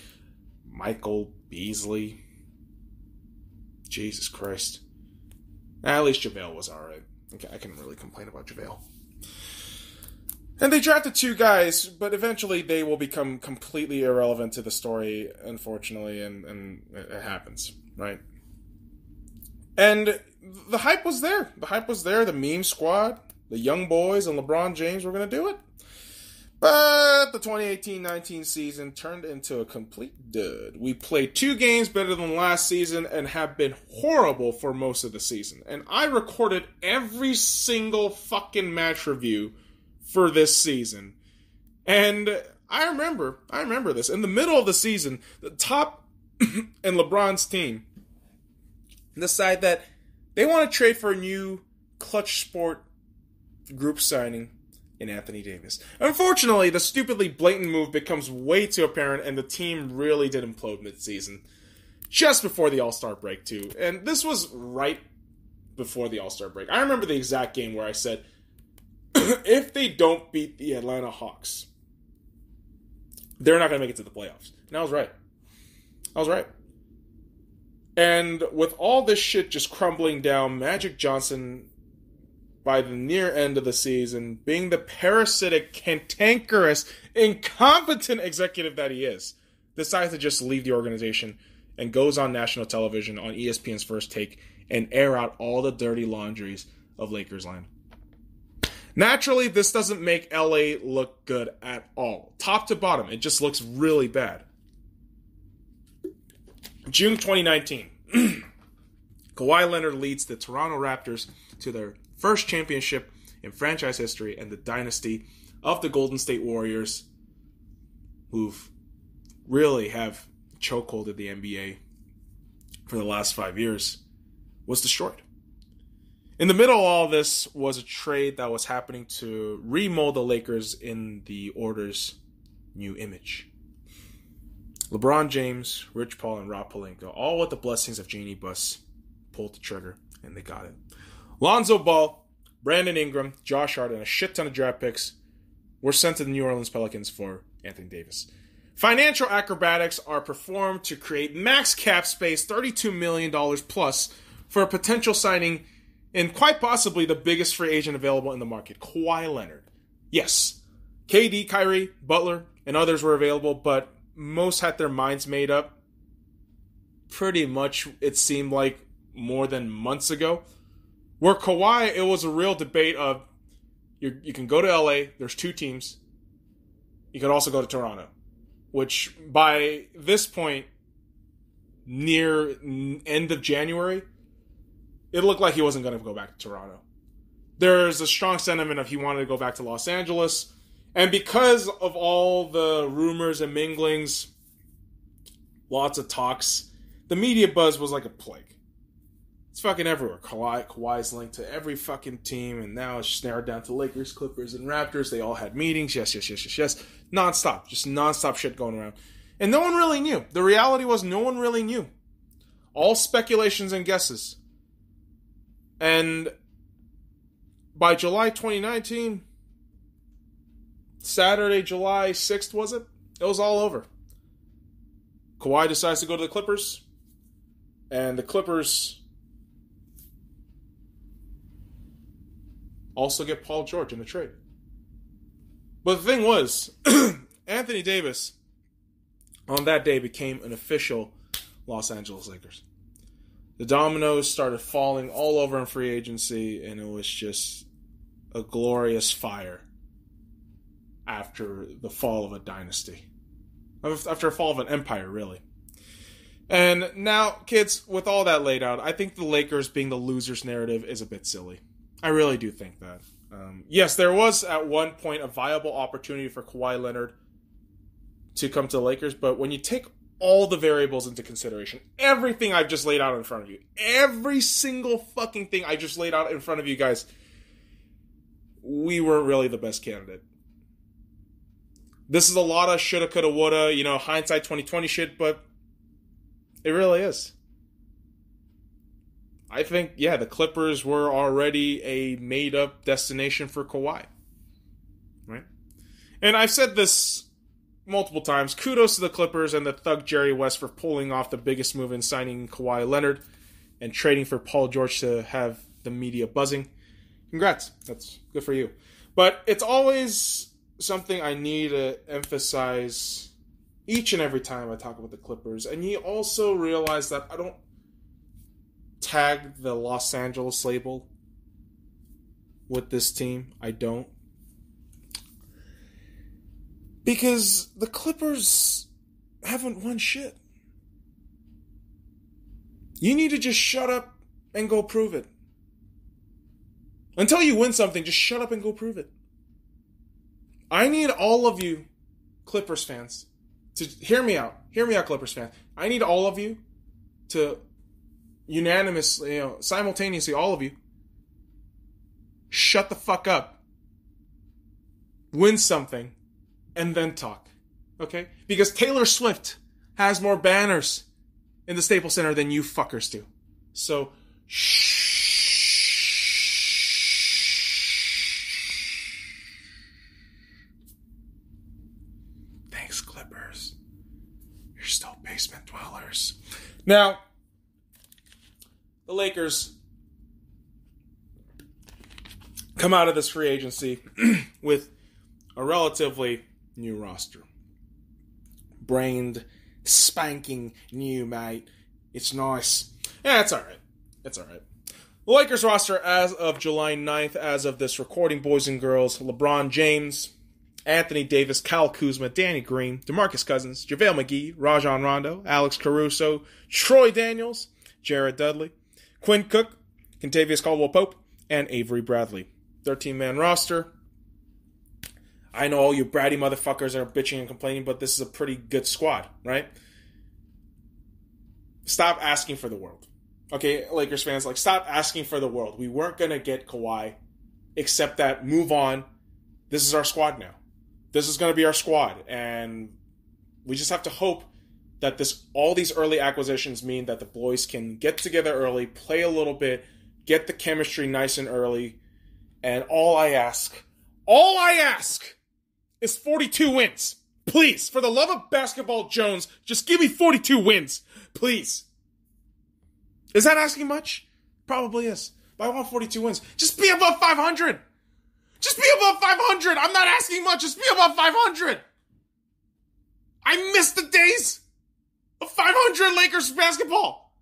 Michael Beasley. Jesus Christ. At least JaVale was alright. Okay, I can really complain about JaVale. And they drafted 2 guys, but eventually they will become completely irrelevant to the story, unfortunately, and it happens, right? And the hype was there. The meme squad, the young boys, and LeBron James were going to do it. But the 2018-19 season turned into a complete dud. We played 2 games better than last season and have been horrible for most of the season. And I recorded every single fucking match review for this season. And I remember this. In the middle of the season, the top and LeBron's team decide that they want to trade for a new Clutch Sport Group signing in Anthony Davis. Unfortunately, the stupidly blatant move becomes way too apparent, and the team really did implode mid-season. Just before the All-Star break, too. And this was right before the All-Star break. I remember the exact game where I said, if they don't beat the Atlanta Hawks, they're not going to make it to the playoffs. And I was right. And with all this shit just crumbling down, Magic Johnson, by the near end of the season, being the parasitic, cantankerous, incompetent executive that he is, decides to just leave the organization and goes on national television on ESPN's First Take and air out all the dirty laundries of Lakers land. Naturally, this doesn't make LA look good at all. Top to bottom, it just looks really bad. June 2019. Kawhi Leonard leads the Toronto Raptors to their first championship in franchise history and the dynasty of the Golden State Warriors, who've really have chokeholded the NBA for the last 5 years, was destroyed. In the middle of all this was a trade that was happening to remold the Lakers in the Order's new image. LeBron James, Rich Paul, and Rob Pelinka, all with the blessings of Jeannie Buss, pulled the trigger, and they got it. Lonzo Ball, Brandon Ingram, Josh Hart, and a shit ton of draft picks were sent to the New Orleans Pelicans for Anthony Davis. Financial acrobatics are performed to create max cap space, $32 million plus, for a potential signing in quite possibly the biggest free agent available in the market, Kawhi Leonard. Yes, KD, Kyrie, Butler, and others were available, but most had their minds made up pretty much, it seemed like, more than months ago. Where Kawhi, it was a real debate of, you can go to LA, there's 2 teams. You could also go to Toronto, which by this point, near end of January, it looked like he wasn't going to go back to Toronto. There's a strong sentiment of he wanted to go back to Los Angeles. And because of all the rumors and minglings, lots of talks, the media buzz was like a plague. It's fucking everywhere. Kawhi's linked to every fucking team, and now it's just narrowed down to Lakers, Clippers, and Raptors. They all had meetings. Yes. Non-stop. Just non-stop shit going around. And no one really knew. The reality was no one really knew. All speculations and guesses. And by July 2019, Saturday, July 6th, was it? It was all over. Kawhi decides to go to the Clippers. And the Clippers also get Paul George in the trade. But the thing was, Anthony Davis on that day became an official Los Angeles Lakers. The dominoes started falling all over in free agency, and it was just a glorious fire after the fall of a dynasty. After a fall of an empire, really. And now, kids, with all that laid out, I think the Lakers being the losers narrative is a bit silly. I really do think that. Yes, there was at one point a viable opportunity for Kawhi Leonard to come to the Lakers, but when you take all the variables into consideration, everything I've just laid out in front of you, every single fucking thing I just laid out in front of you guys, we weren't really the best candidate. This is a lot of shoulda, coulda, woulda, hindsight 2020 shit, but it really is. I think, the Clippers were already a made-up destination for Kawhi. Right? And I've said this multiple times. Kudos to the Clippers and the thug Jerry West for pulling off the biggest move in signing Kawhi Leonard and trading for Paul George to have the media buzzing. Congrats. That's good for you. But it's always something I need to emphasize each and every time I talk about the Clippers. And you also realize that I don't tag the Los Angeles label with this team. I don't. Because the Clippers haven't won shit. You need to just shut up and go prove it. Until you win something, just shut up and go prove it. I need all of you Clippers fans to hear me out. Hear me out, Clippers fans. I need all of you to unanimously, simultaneously, all of you, shut the fuck up. Win something. And then talk. Okay? Because Taylor Swift has more banners in the Staples Center than you fuckers do. So, thanks, Clippers. You're still basement dwellers. Now, the Lakers come out of this free agency with a relatively new roster. Brained, spanking new, mate. It's nice. Yeah, it's alright. It's alright. The Lakers roster as of July 9th, as of this recording, boys and girls, LeBron James, Anthony Davis, Kyle Kuzma, Danny Green, DeMarcus Cousins, JaVale McGee, Rajon Rondo, Alex Caruso, Troy Daniels, Jared Dudley, Quinn Cook, Kentavious Caldwell-Pope, and Avery Bradley. 13-man roster. I know all you bratty motherfuckers are bitching and complaining, but this is a pretty good squad, right? Stop asking for the world. Okay, Lakers fans, stop asking for the world. We weren't going to get Kawhi, except that move on. This is our squad now. This is going to be our squad, and we just have to hope that all these early acquisitions mean that the boys can get together early, play a little bit, get the chemistry nice and early, and all I ask is 42 wins. Please, for the love of Basketball Jones, just give me 42 wins. Please. Is that asking much? Probably is. But I want 42 wins. Just be above 500. Just be above 500. I'm not asking much. Just be above 500. I miss the days of 500 Lakers basketball.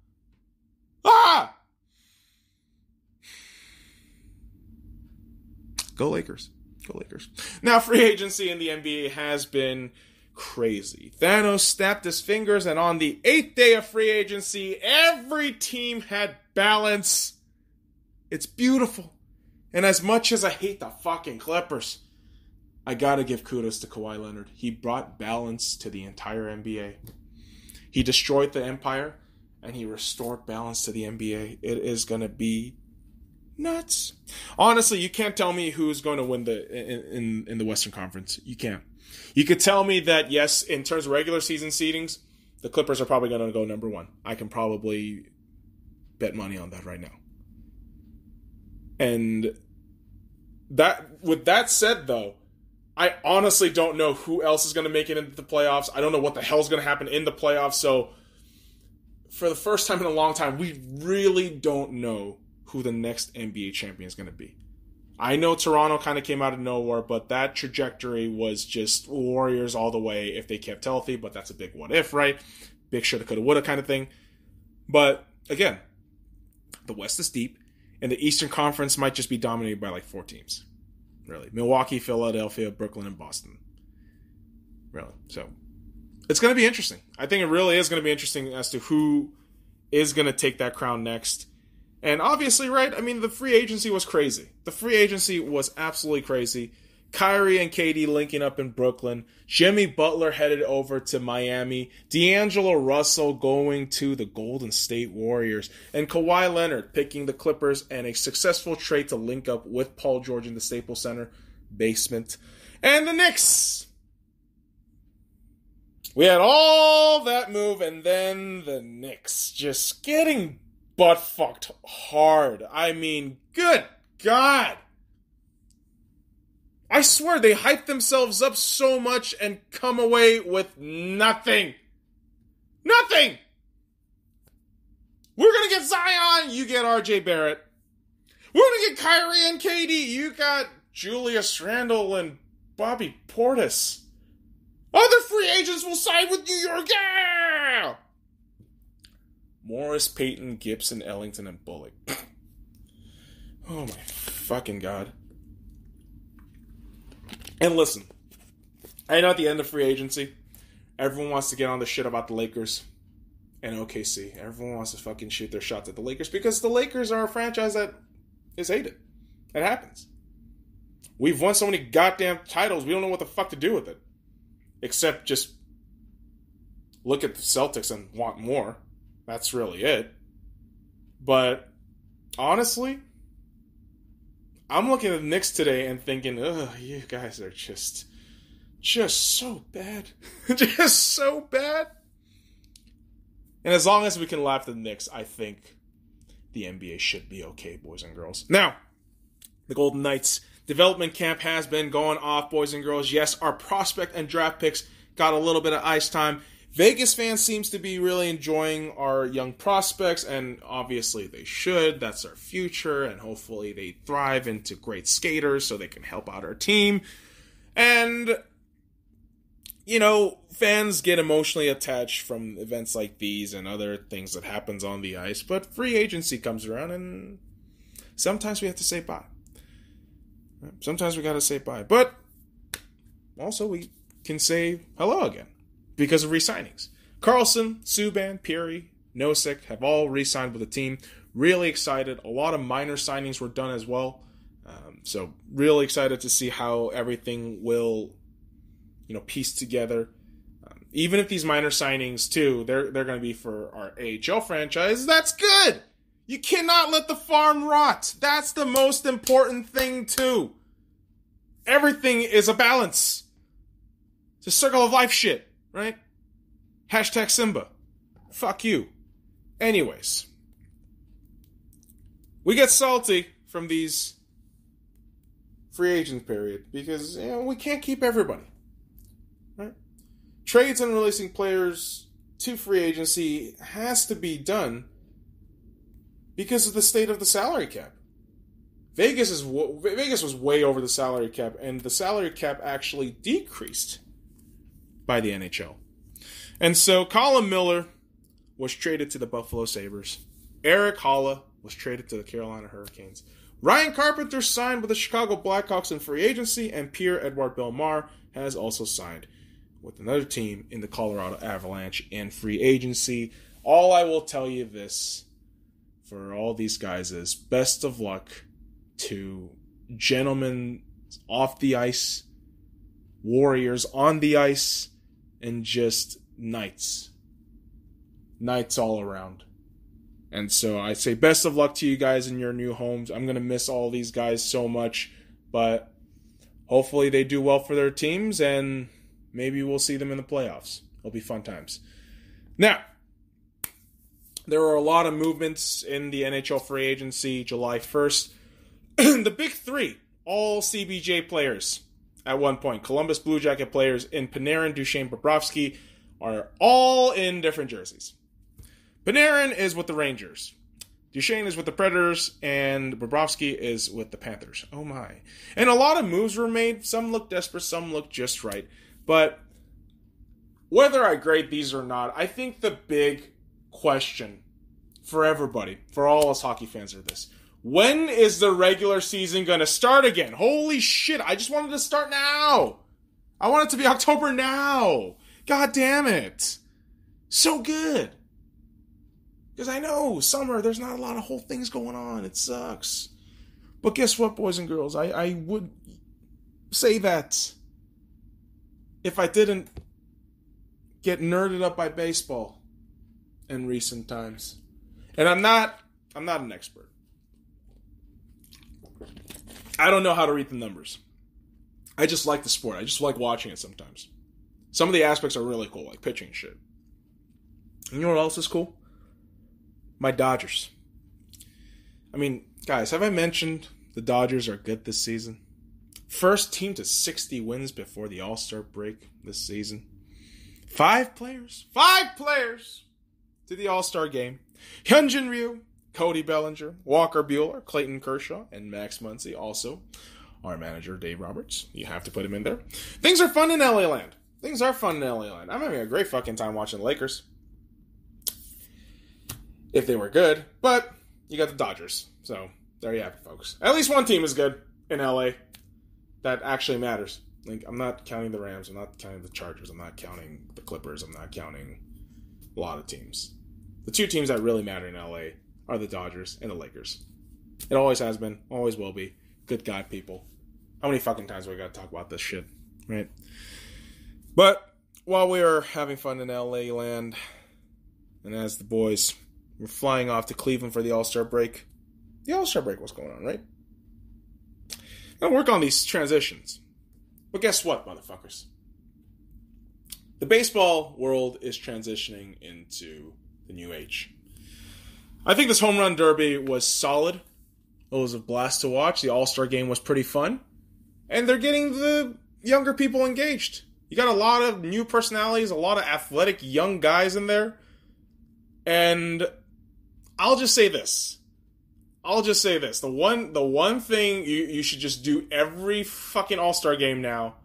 Go Lakers. Go Lakers. Now, free agency in the NBA has been crazy. Thanos snapped his fingers, and on the 8th day of free agency, every team had balance. It's beautiful. And as much as I hate the fucking Clippers, I gotta give kudos to Kawhi Leonard. He brought balance to the entire NBA. He destroyed the empire, and he restored balance to the NBA. It is gonna be nuts. Honestly, you can't tell me who's going to win in the Western Conference. You can't. You could tell me that, yes, in terms of regular season seedings, the Clippers are probably going to go number one. I can probably bet money on that right now. And with that said, though, I honestly don't know who else is going to make it into the playoffs. I don't know what the hell's going to happen in the playoffs. So, for the first time in a long time, we really don't know who the next NBA champion is going to be. I know Toronto kind of came out of nowhere, but that trajectory was just Warriors all the way if they kept healthy, but that's a big what if, right? Big shoulda, coulda, woulda kind of thing. But, again, the West is deep, and the Eastern Conference might just be dominated by like 4 teams. Really. Milwaukee, Philadelphia, Brooklyn, and Boston. Really. So, it's going to be interesting. I think it really is going to be interesting as to who is going to take that crown next. And obviously, right, I mean, the free agency was crazy. The free agency was absolutely crazy. Kyrie and KD linking up in Brooklyn. Jimmy Butler headed over to Miami. D'Angelo Russell going to the Golden State Warriors. And Kawhi Leonard picking the Clippers, and a successful trade to link up with Paul George in the Staples Center basement. And the Knicks. We had all that move, and then the Knicks just getting butt-fucked hard. I mean, good God. I swear they hyped themselves up so much and come away with nothing. Nothing! We're going to get Zion, you get RJ Barrett. We're going to get Kyrie and KD, you got Julius Randle and Bobby Portis. Other free agents will sign with New York. Yeah! Morris, Payton, Gibson, Ellington, and Bullock. Oh my fucking God. And listen, I know at the end of free agency, everyone wants to get on the shit about the Lakers and OKC. Everyone wants to fucking shoot their shots at the Lakers because the Lakers are a franchise that is hated. It happens. We've won so many goddamn titles, we don't know what the fuck to do with it. Except just look at the Celtics and want more. That's really it. But honestly, I'm looking at the Knicks today and thinking, ugh, you guys are just so bad. Just so bad. And as long as we can laugh at the Knicks, I think the NBA should be okay, boys and girls. Now, the Golden Knights development camp has been going off, boys and girls. Yes, our prospect and draft picks got a little bit of ice time. Vegas fans seems to be really enjoying our young prospects, and obviously they should. That's our future, and hopefully they thrive into great skaters so they can help out our team. And, you know, fans get emotionally attached from events like these and other things that happens on the ice, but free agency comes around, and sometimes we have to say bye. Sometimes we gotta say bye. But also we can say hello again because of re-signings. Carlson, Subban, Peary, Nosek have all re-signed with the team. Really excited. A lot of minor signings were done as well. So really excited to see how everything will, piece together. Even if these minor signings too, they're going to be for our AHL franchise. That's good. You cannot let the farm rot. That's the most important thing, too. Everything is a balance. It's a circle of life shit, right? Hashtag Simba. Fuck you. Anyways. We get salty from these free agent period because, we can't keep everybody. Right? Trades and releasing players to free agency has to be done because of the state of the salary cap. Vegas was way over the salary cap, and the salary cap actually decreased by the NHL. And so Colin Miller was traded to the Buffalo Sabres. Eric Holla was traded to the Carolina Hurricanes. Ryan Carpenter signed with the Chicago Blackhawks in free agency, and Pierre-Edouard Bellemare has also signed with another team in the Colorado Avalanche in free agency. All I will tell you this for all these guys is best of luck to gentlemen off the ice, warriors on the ice, and just knights. Knights all around. And so I say best of luck to you guys in your new homes. I'm going to miss all these guys so much, but hopefully they do well for their teams, and maybe we'll see them in the playoffs. It'll be fun times. Now, there are a lot of movements in the NHL free agency July 1st. The big three, all CBJ players at one point. Columbus Blue Jacket players in Panarin, Duchesne, Bobrovsky are all in different jerseys. Panarin is with the Rangers. Duchesne is with the Predators, and Bobrovsky is with the Panthers. Oh my. And a lot of moves were made. Some look desperate, some look just right. But whether I grade these or not, I think the big question for everybody, for all us hockey fans, are this. When is the regular season going to start again? Holy shit, I just wanted to start now. I want it to be October now. God damn it. So good. Because I know, summer, there's not a lot of whole things going on. It sucks. But guess what, boys and girls? I would say that if I didn't get nerded up by baseball in recent times. And I'm not an expert. I don't know how to read the numbers. I just like the sport. I just like watching it sometimes. Some of the aspects are really cool, like pitching and shit. And you know what else is cool? My Dodgers. I mean, guys, have I mentioned the Dodgers are good this season? First team to 60 wins before the All-Star break this season. 5 players to the All-Star game. Hyunjin Ryu, Cody Bellinger, Walker Buehler, Clayton Kershaw, and Max Muncy. Also, our manager, Dave Roberts. You have to put him in there. Things are fun in LA Land. I'm having a great fucking time watching the Lakers. If they were good. But you got the Dodgers. So, there you have it, folks. At least one team is good in LA. That actually matters. Like, I'm not counting the Rams. I'm not counting the Chargers. I'm not counting the Clippers. I'm not counting a lot of teams. The 2 teams that really matter in LA are the Dodgers and the Lakers. It always has been. Always will be. Good God, people. How many fucking times we got to talk about this shit? Right? But while we are having fun in LA land, and as the boys were flying off to Cleveland for the All-Star break, was going on, right? Gotta work on these transitions. But guess what, motherfuckers? The baseball world is transitioning into the new age. I think this home run derby was solid. It was a blast to watch. The All-Star game was pretty fun. And they're getting the younger people engaged. You got a lot of new personalities, a lot of athletic young guys in there. And I'll just say this. The one thing you should just do every fucking All-Star game now,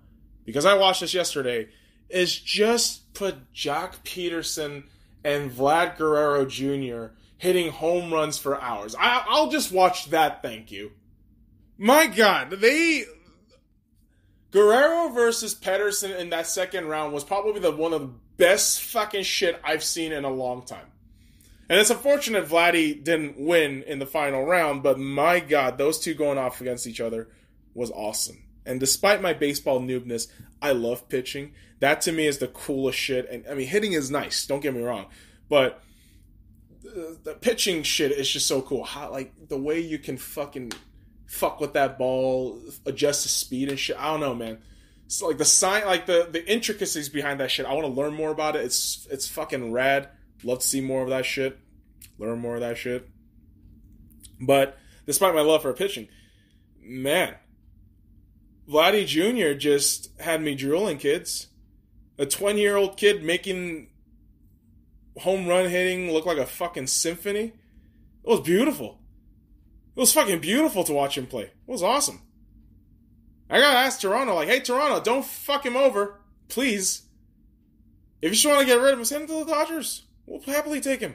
because I watched this yesterday, is just put Jock Peterson and Vlad Guerrero Jr. hitting home runs for hours. I'll just watch that, thank you. My God, Guerrero versus Pedersen in that second round was probably one of the best fucking shit I've seen in a long time. And it's unfortunate Vladdy didn't win in the final round, but my God, those two going off against each other was awesome. And despite my baseball noobness, I love pitching. That to me is the coolest shit. And I mean, hitting is nice, don't get me wrong. But the pitching shit is just so cool. How, like, the way you can fucking fuck with that ball, adjust the speed and shit. I don't know, man. It's like the intricacies behind that shit. I want to learn more about it. It's fucking rad. Love to see more of that shit. Learn more of that shit. But despite my love for pitching, man, Vladdy Jr. just had me drooling, kids. A 20-year-old kid making home run hitting look like a fucking symphony. It was beautiful. It was fucking beautiful to watch him play. It was awesome. I gotta ask Toronto, like, hey, Toronto, don't fuck him over. Please. If you just want to get rid of him, send him to the Dodgers. We'll happily take him.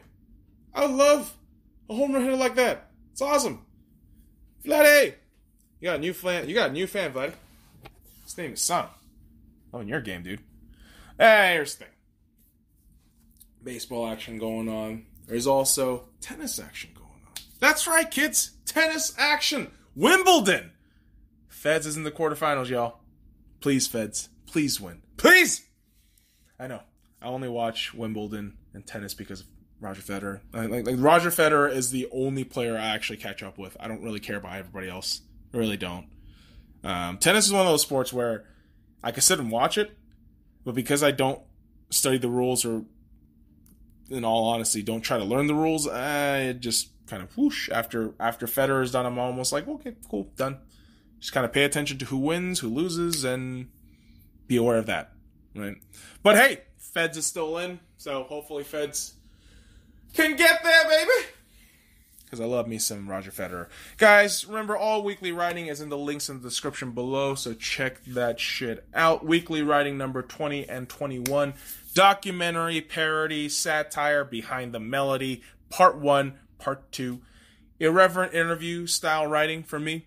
I would love a home run hitter like that. It's awesome. Vladdy! You got a new fan, Vladdy. His name is Son. Oh, in your game, dude. Hey, here's the thing. Baseball action going on. There's also tennis action going on. That's right, kids. Tennis action. Wimbledon. Feds is in the quarterfinals, y'all. Please, Feds. Please win. Please! I know. I only watch Wimbledon and tennis because of Roger Federer. Like Roger Federer is the only player I actually catch up with. I don't really care about everybody else. I really don't. Tennis is one of those sports where I can sit and watch it, but because I don't study the rules or, in all honesty, don't try to learn the rules, I just kind of whoosh. After Federer is done, I'm almost like, okay, cool, done. Just kind of pay attention to who wins, who loses, and be aware of that, right? But hey, Feds is still in, so hopefully Feds can get there, baby. Because because I love me some Roger Federer. Guys, remember, all weekly writing is in the links in the description below, so check that shit out. Weekly writing number 20 and 21. Documentary, parody, satire, behind the melody. Part 1, Part 2. Irreverent interview style writing for me.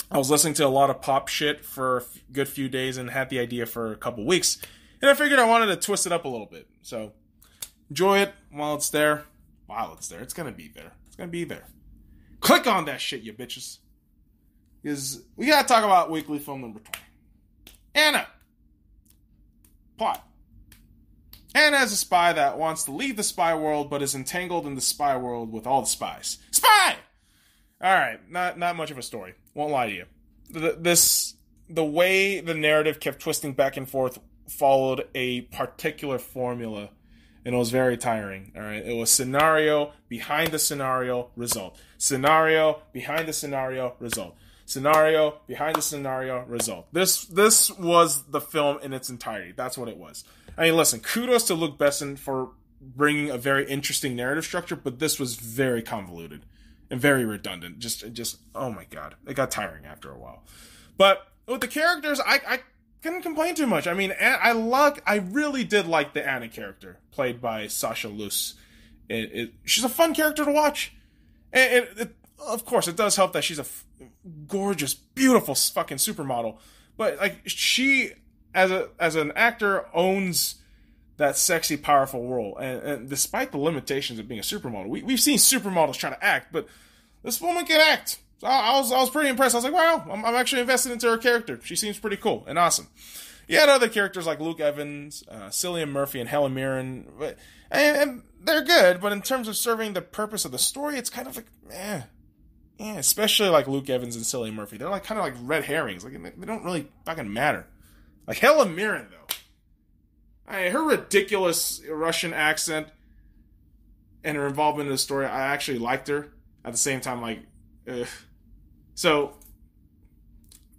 I was listening to a lot of pop shit for a good few days and had the idea for a couple weeks. And I figured I wanted to twist it up a little bit. So, enjoy it while it's there. While it's there. It's going to be there. It's going to be there. Click on that shit, you bitches. Because we got to talk about weekly film number 20. Anna. Plot. Anna is a spy that wants to leave the spy world, but is entangled in the spy world with all the spies. Spy! Alright, not much of a story. Won't lie to you. The way the narrative kept twisting back and forth followed a particular formula, and it was very tiring. Alright, it was scenario behind the scenario, result. Scenario behind the scenario, result. Scenario behind the scenario, result. This was the film in its entirety. That's what it was. I mean, listen, kudos to Luc Besson for bringing a very interesting narrative structure, but this was very convoluted and very redundant. Just oh my god, it got tiring after a while. But with the characters, I couldn't complain too much. I mean, I really did like the Anna character played by Sasha Luce. She's a fun character to watch. And of course, it does help that she's a gorgeous, beautiful fucking supermodel. But like, she as an actor owns that sexy, powerful role. And despite the limitations of being a supermodel, we've seen supermodels try to act, but this woman can act. So I was pretty impressed. I was like, wow, I'm actually invested into her character. She seems pretty cool and awesome. You had other characters like Luke Evans, Cillian Murphy, and Helen Mirren, and they're good, but in terms of serving the purpose of the story, it's kind of like, especially like Luke Evans and Cillian Murphy. They're like kind of like red herrings. Like, they don't really fucking matter. Like Helen Mirren, though. Her ridiculous Russian accent and her involvement in the story, I actually liked her. At the same time, like, ugh. So,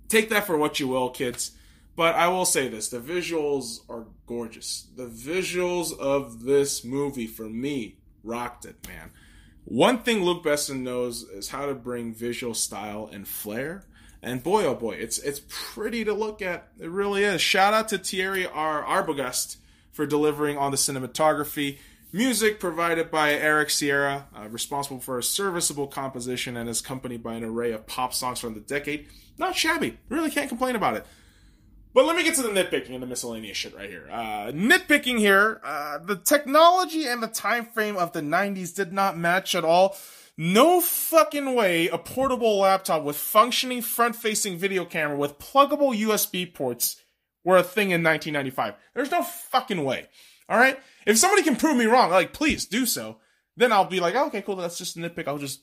take that for what you will, kids. But I will say this, the visuals are gorgeous. The visuals of this movie, for me, rocked it, man. One thing Luc Besson knows is how to bring visual style and flair. And boy, oh boy, it's pretty to look at. It really is. Shout out to Thierry Arbogast for delivering on the cinematography. Music provided by Eric Sierra, responsible for a serviceable composition and is accompanied by an array of pop songs from the decade. Not shabby. Really can't complain about it. But let me get to the nitpicking and the miscellaneous shit right here. Nitpicking here, the technology and the time frame of the 90s did not match at all. No fucking way a portable laptop with functioning front-facing video camera with pluggable USB ports were a thing in 1995. There's no fucking way. Alright? If somebody can prove me wrong, like, please do so. Then I'll be like, oh, okay, cool, that's just a nitpick. I'll just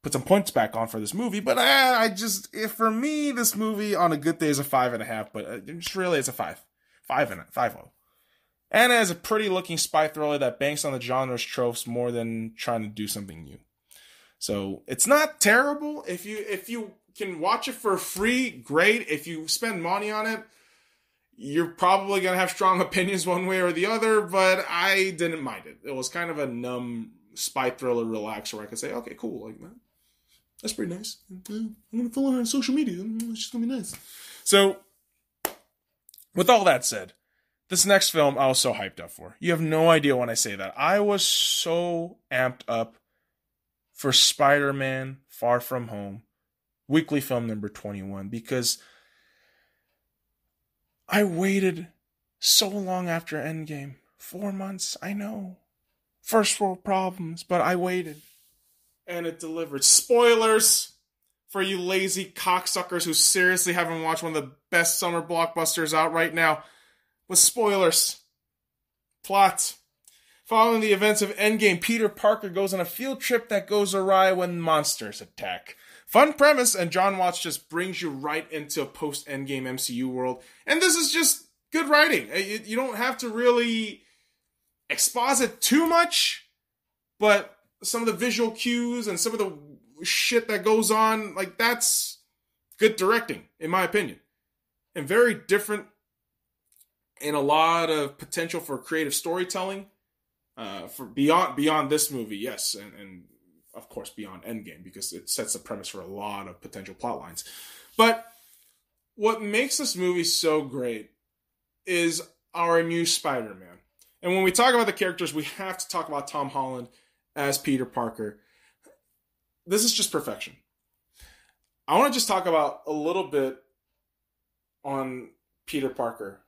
put some points back on for this movie. But for me, this movie on a good day is a 5.5. But just really, it's a 5. 5.0. Anna is a pretty looking spy thriller that banks on the genre's tropes more than trying to do something new. So it's not terrible. If you can watch it for free, great. If you spend money on it, you're probably going to have strong opinions one way or the other, but I didn't mind it. It was kind of a numb spy thriller relaxer where I could say, okay, cool, like, man, that's pretty nice. I'm going to follow her on social media. It's just going to be nice. So, with all that said, this next film I was so hyped up for. You have no idea when I say that. I was so amped up for Spider-Man Far From Home, weekly film number 21, because I waited so long after Endgame. 4 months, I know. First world problems, but I waited. And it delivered. Spoilers for you lazy cocksuckers who seriously haven't watched one of the best summer blockbusters out right now. With spoilers. Plot. Following the events of Endgame, Peter Parker goes on a field trip that goes awry when monsters attack. Fun premise, and John Watts just brings you right into a post-Endgame MCU world. And this is just good writing. You don't have to really exposit too much, but some of the visual cues and some of the shit that goes on, like, that's good directing, in my opinion. And very different and a lot of potential for creative storytelling for beyond this movie, yes. And of course, beyond Endgame, because it sets the premise for a lot of potential plot lines. But what makes this movie so great is our new Spider-Man. And when we talk about the characters, we have to talk about Tom Holland as Peter Parker. This is just perfection. I want to just talk about a little bit on Peter Parker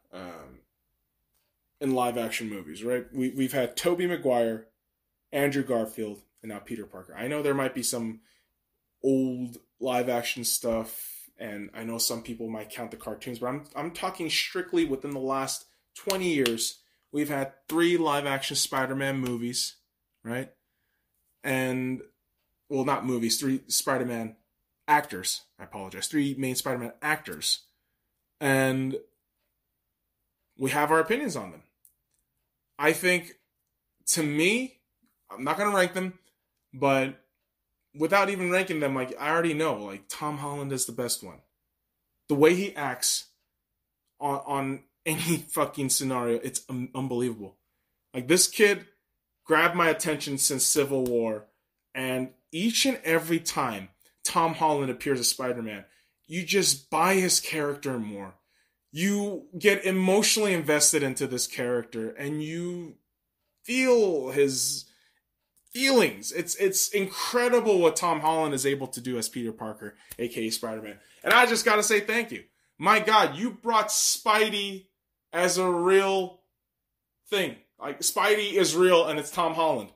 in live action movies, right? We've had Tobey Maguire, Andrew Garfield, and now Peter Parker. I know there might be some old live action stuff, and I know some people might count the cartoons, but I'm talking strictly within the last 20 years. We've had 3 live action Spider-Man movies, right? And, well, not movies, 3 Spider-Man actors. I apologize. 3 main Spider-Man actors. And we have our opinions on them. I think, to me, I'm not going to rank them, but without even ranking them, like, I already know, like, Tom Holland is the best one. The way he acts on any fucking scenario, it's unbelievable. Like, this kid grabbed my attention since Civil War, and each and every time Tom Holland appears as Spider-Man, you just buy his character more. You get emotionally invested into this character, and you feel his feelings. It's incredible what Tom Holland is able to do as Peter Parker, aka Spider-Man. And I just gotta say thank you. My God, you brought Spidey as a real thing. Like, Spidey is real, and it's Tom Holland.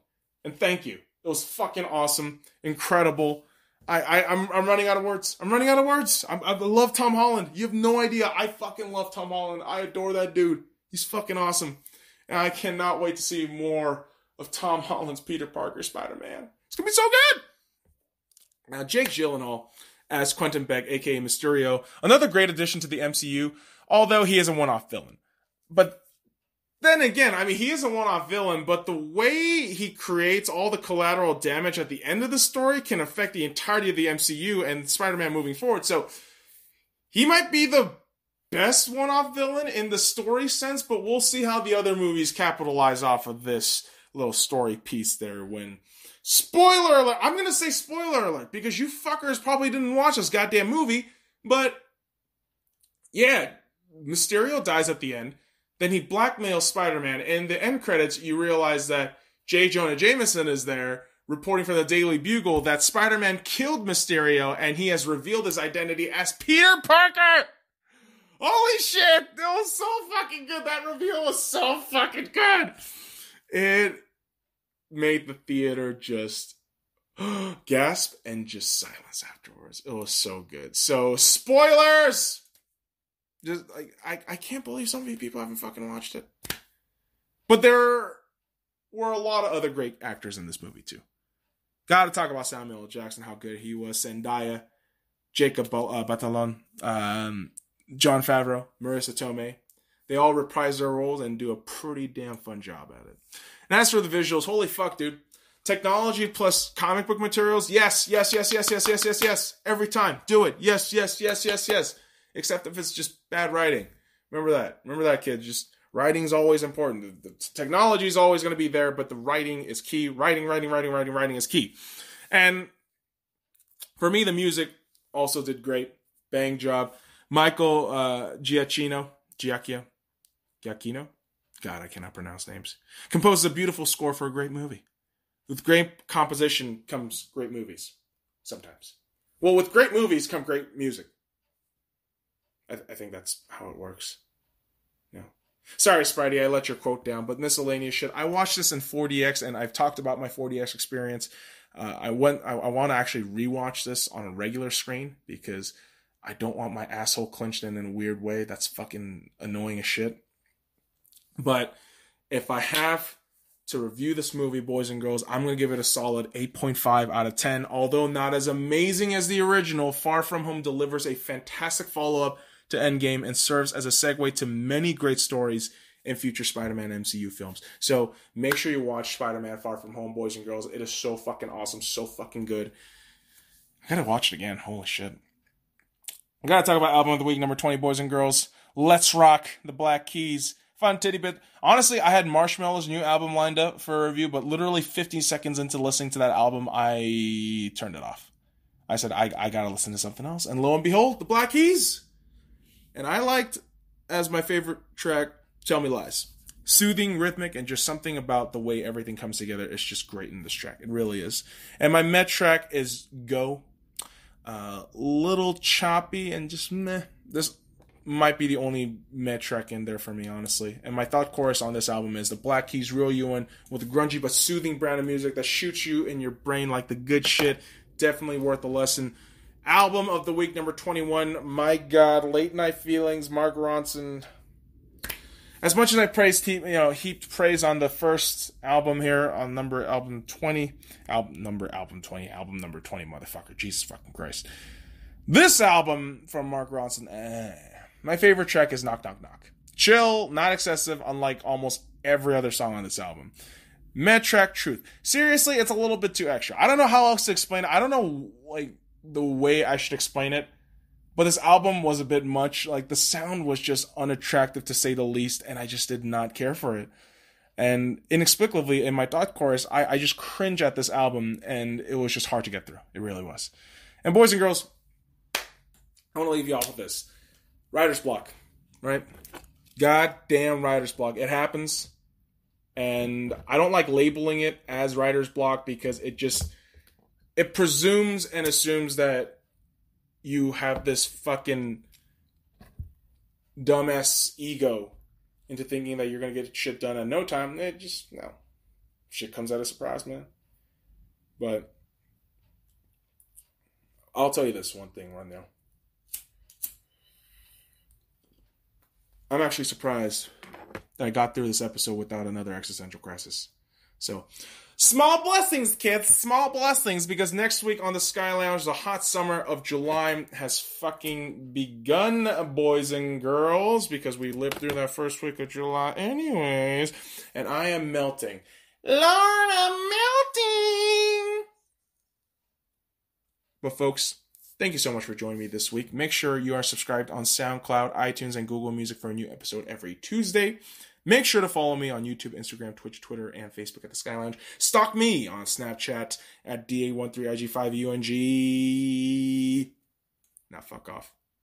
And thank you. It was fucking awesome. Incredible. I'm running out of words. I love Tom Holland. You have no idea. I fucking love Tom Holland. I adore that dude. He's fucking awesome. And I cannot wait to see more of Tom Holland's Peter Parker Spider-Man. It's going to be so good. Now, Jake Gyllenhaal as Quentin Beck, a.k.a. Mysterio. Another great addition to the MCU, although he is a one-off villain. But then again, I mean, he is a one-off villain, but the way he creates all the collateral damage at the end of the story can affect the entirety of the MCU and Spider-Man moving forward. So he might be the best one-off villain in the story sense, but we'll see how the other movies capitalize off of this little story piece there when... Spoiler alert! I'm going to say spoiler alert because you fuckers probably didn't watch this goddamn movie, but yeah, Mysterio dies at the end. Then he blackmails Spider-Man. In the end credits, you realize that J. Jonah Jameson is there, reporting for the Daily Bugle that Spider-Man killed Mysterio, and he has revealed his identity as Peter Parker! Holy shit! It was so fucking good. That reveal was so fucking good! It made the theater just gasp and just silence afterwards. It was so good. So, spoilers! Just like I can't believe so many people haven't fucking watched it. But there were a lot of other great actors in this movie too. Gotta talk about Samuel L. Jackson, how good he was. Zendaya, Jacob Batalon, Jon Favreau, Marissa Tomei. They all reprise their roles and do a pretty damn fun job at it. And as for the visuals, holy fuck, dude. Technology plus comic book materials, yes. Every time, do it. Yes. Except if it's just bad writing. Remember that, kids. Just writing's always important. The technology is always going to be there, but the writing is key. Writing is key. And for me, the music also did great. Bang job. Michael Giacchino. God, I cannot pronounce names. Composes a beautiful score for a great movie. With great composition comes great movies. Sometimes. Well, with great movies come great music. I think that's how it works. No. Sorry, Spidey, I let your quote down, but miscellaneous shit. I watched this in 4DX, and I've talked about my 4DX experience. I want to actually rewatch this on a regular screen because I don't want my asshole clenched in a weird way. That's fucking annoying as shit. But if I have to review this movie, boys and girls, I'm going to give it a solid 8.5 out of 10. Although not as amazing as the original, Far From Home delivers a fantastic follow-up to Endgame and serves as a segue to many great stories in future Spider-Man MCU films. So make sure you watch Spider-Man Far From Home, boys and girls. It is so fucking awesome, so fucking good. I gotta watch it again. Holy shit. I gotta talk about Album of the Week, number 20, boys and girls. Let's Rock, the Black Keys. fun titty bit. Honestly, I had Marshmallow's new album lined up for a review, but literally 15 seconds into listening to that album, I turned it off. I said, I gotta listen to something else. And lo and behold, the Black Keys. And I liked, as my favorite track, Tell Me Lies. Soothing, rhythmic, and just something about the way everything comes together is just great in this track. It really is. And my Met track is Go. Little choppy and just meh. This might be the only Met track in there for me, honestly. And my thought chorus on this album is the Black Keys reel you in with a grungy but soothing brand of music that shoots you in your brain like the good shit. Definitely worth a listen. Album of the week, number 21. My God, Late Night Feelings, Mark Ronson. As much as I heaped praise on the first album here on album number 20, motherfucker. Jesus fucking Christ. This album from Mark Ronson, my favorite track is Knock Knock Knock. Chill, not excessive, unlike almost every other song on this album. Met track, Truth. Seriously, it's a little bit too extra. I don't know how else to explain it. I don't know, the way I should explain it. But this album was a bit much. The sound was just unattractive, to say the least, and I just did not care for it. And inexplicably, in my thought chorus, I just cringe at this album, and it was just hard to get through. It really was. And boys and girls, I want to leave you off with this. Writer's block, right? Goddamn writer's block. It happens. And I don't like labeling it as writer's block because it presumes and assumes that you have this fucking dumbass ego into thinking that you're going to get shit done in no time. No. Shit comes out of surprise, man. But I'll tell you this one thing right now. I'm actually surprised that I got through this episode without another existential crisis. So, small blessings, kids. Small blessings, because next week on the SoundCloud, the hot summer of July has fucking begun, boys and girls, because we lived through that first week of July anyways, and I am melting. Lord, I'm melting! But folks, thank you so much for joining me this week. Make sure you are subscribed on SoundCloud, iTunes, and Google Music for a new episode every Tuesday. Make sure to follow me on YouTube, Instagram, Twitch, Twitter, and Facebook at The SkyLounge. Stalk me on Snapchat at DA13IG5UNG. Now fuck off.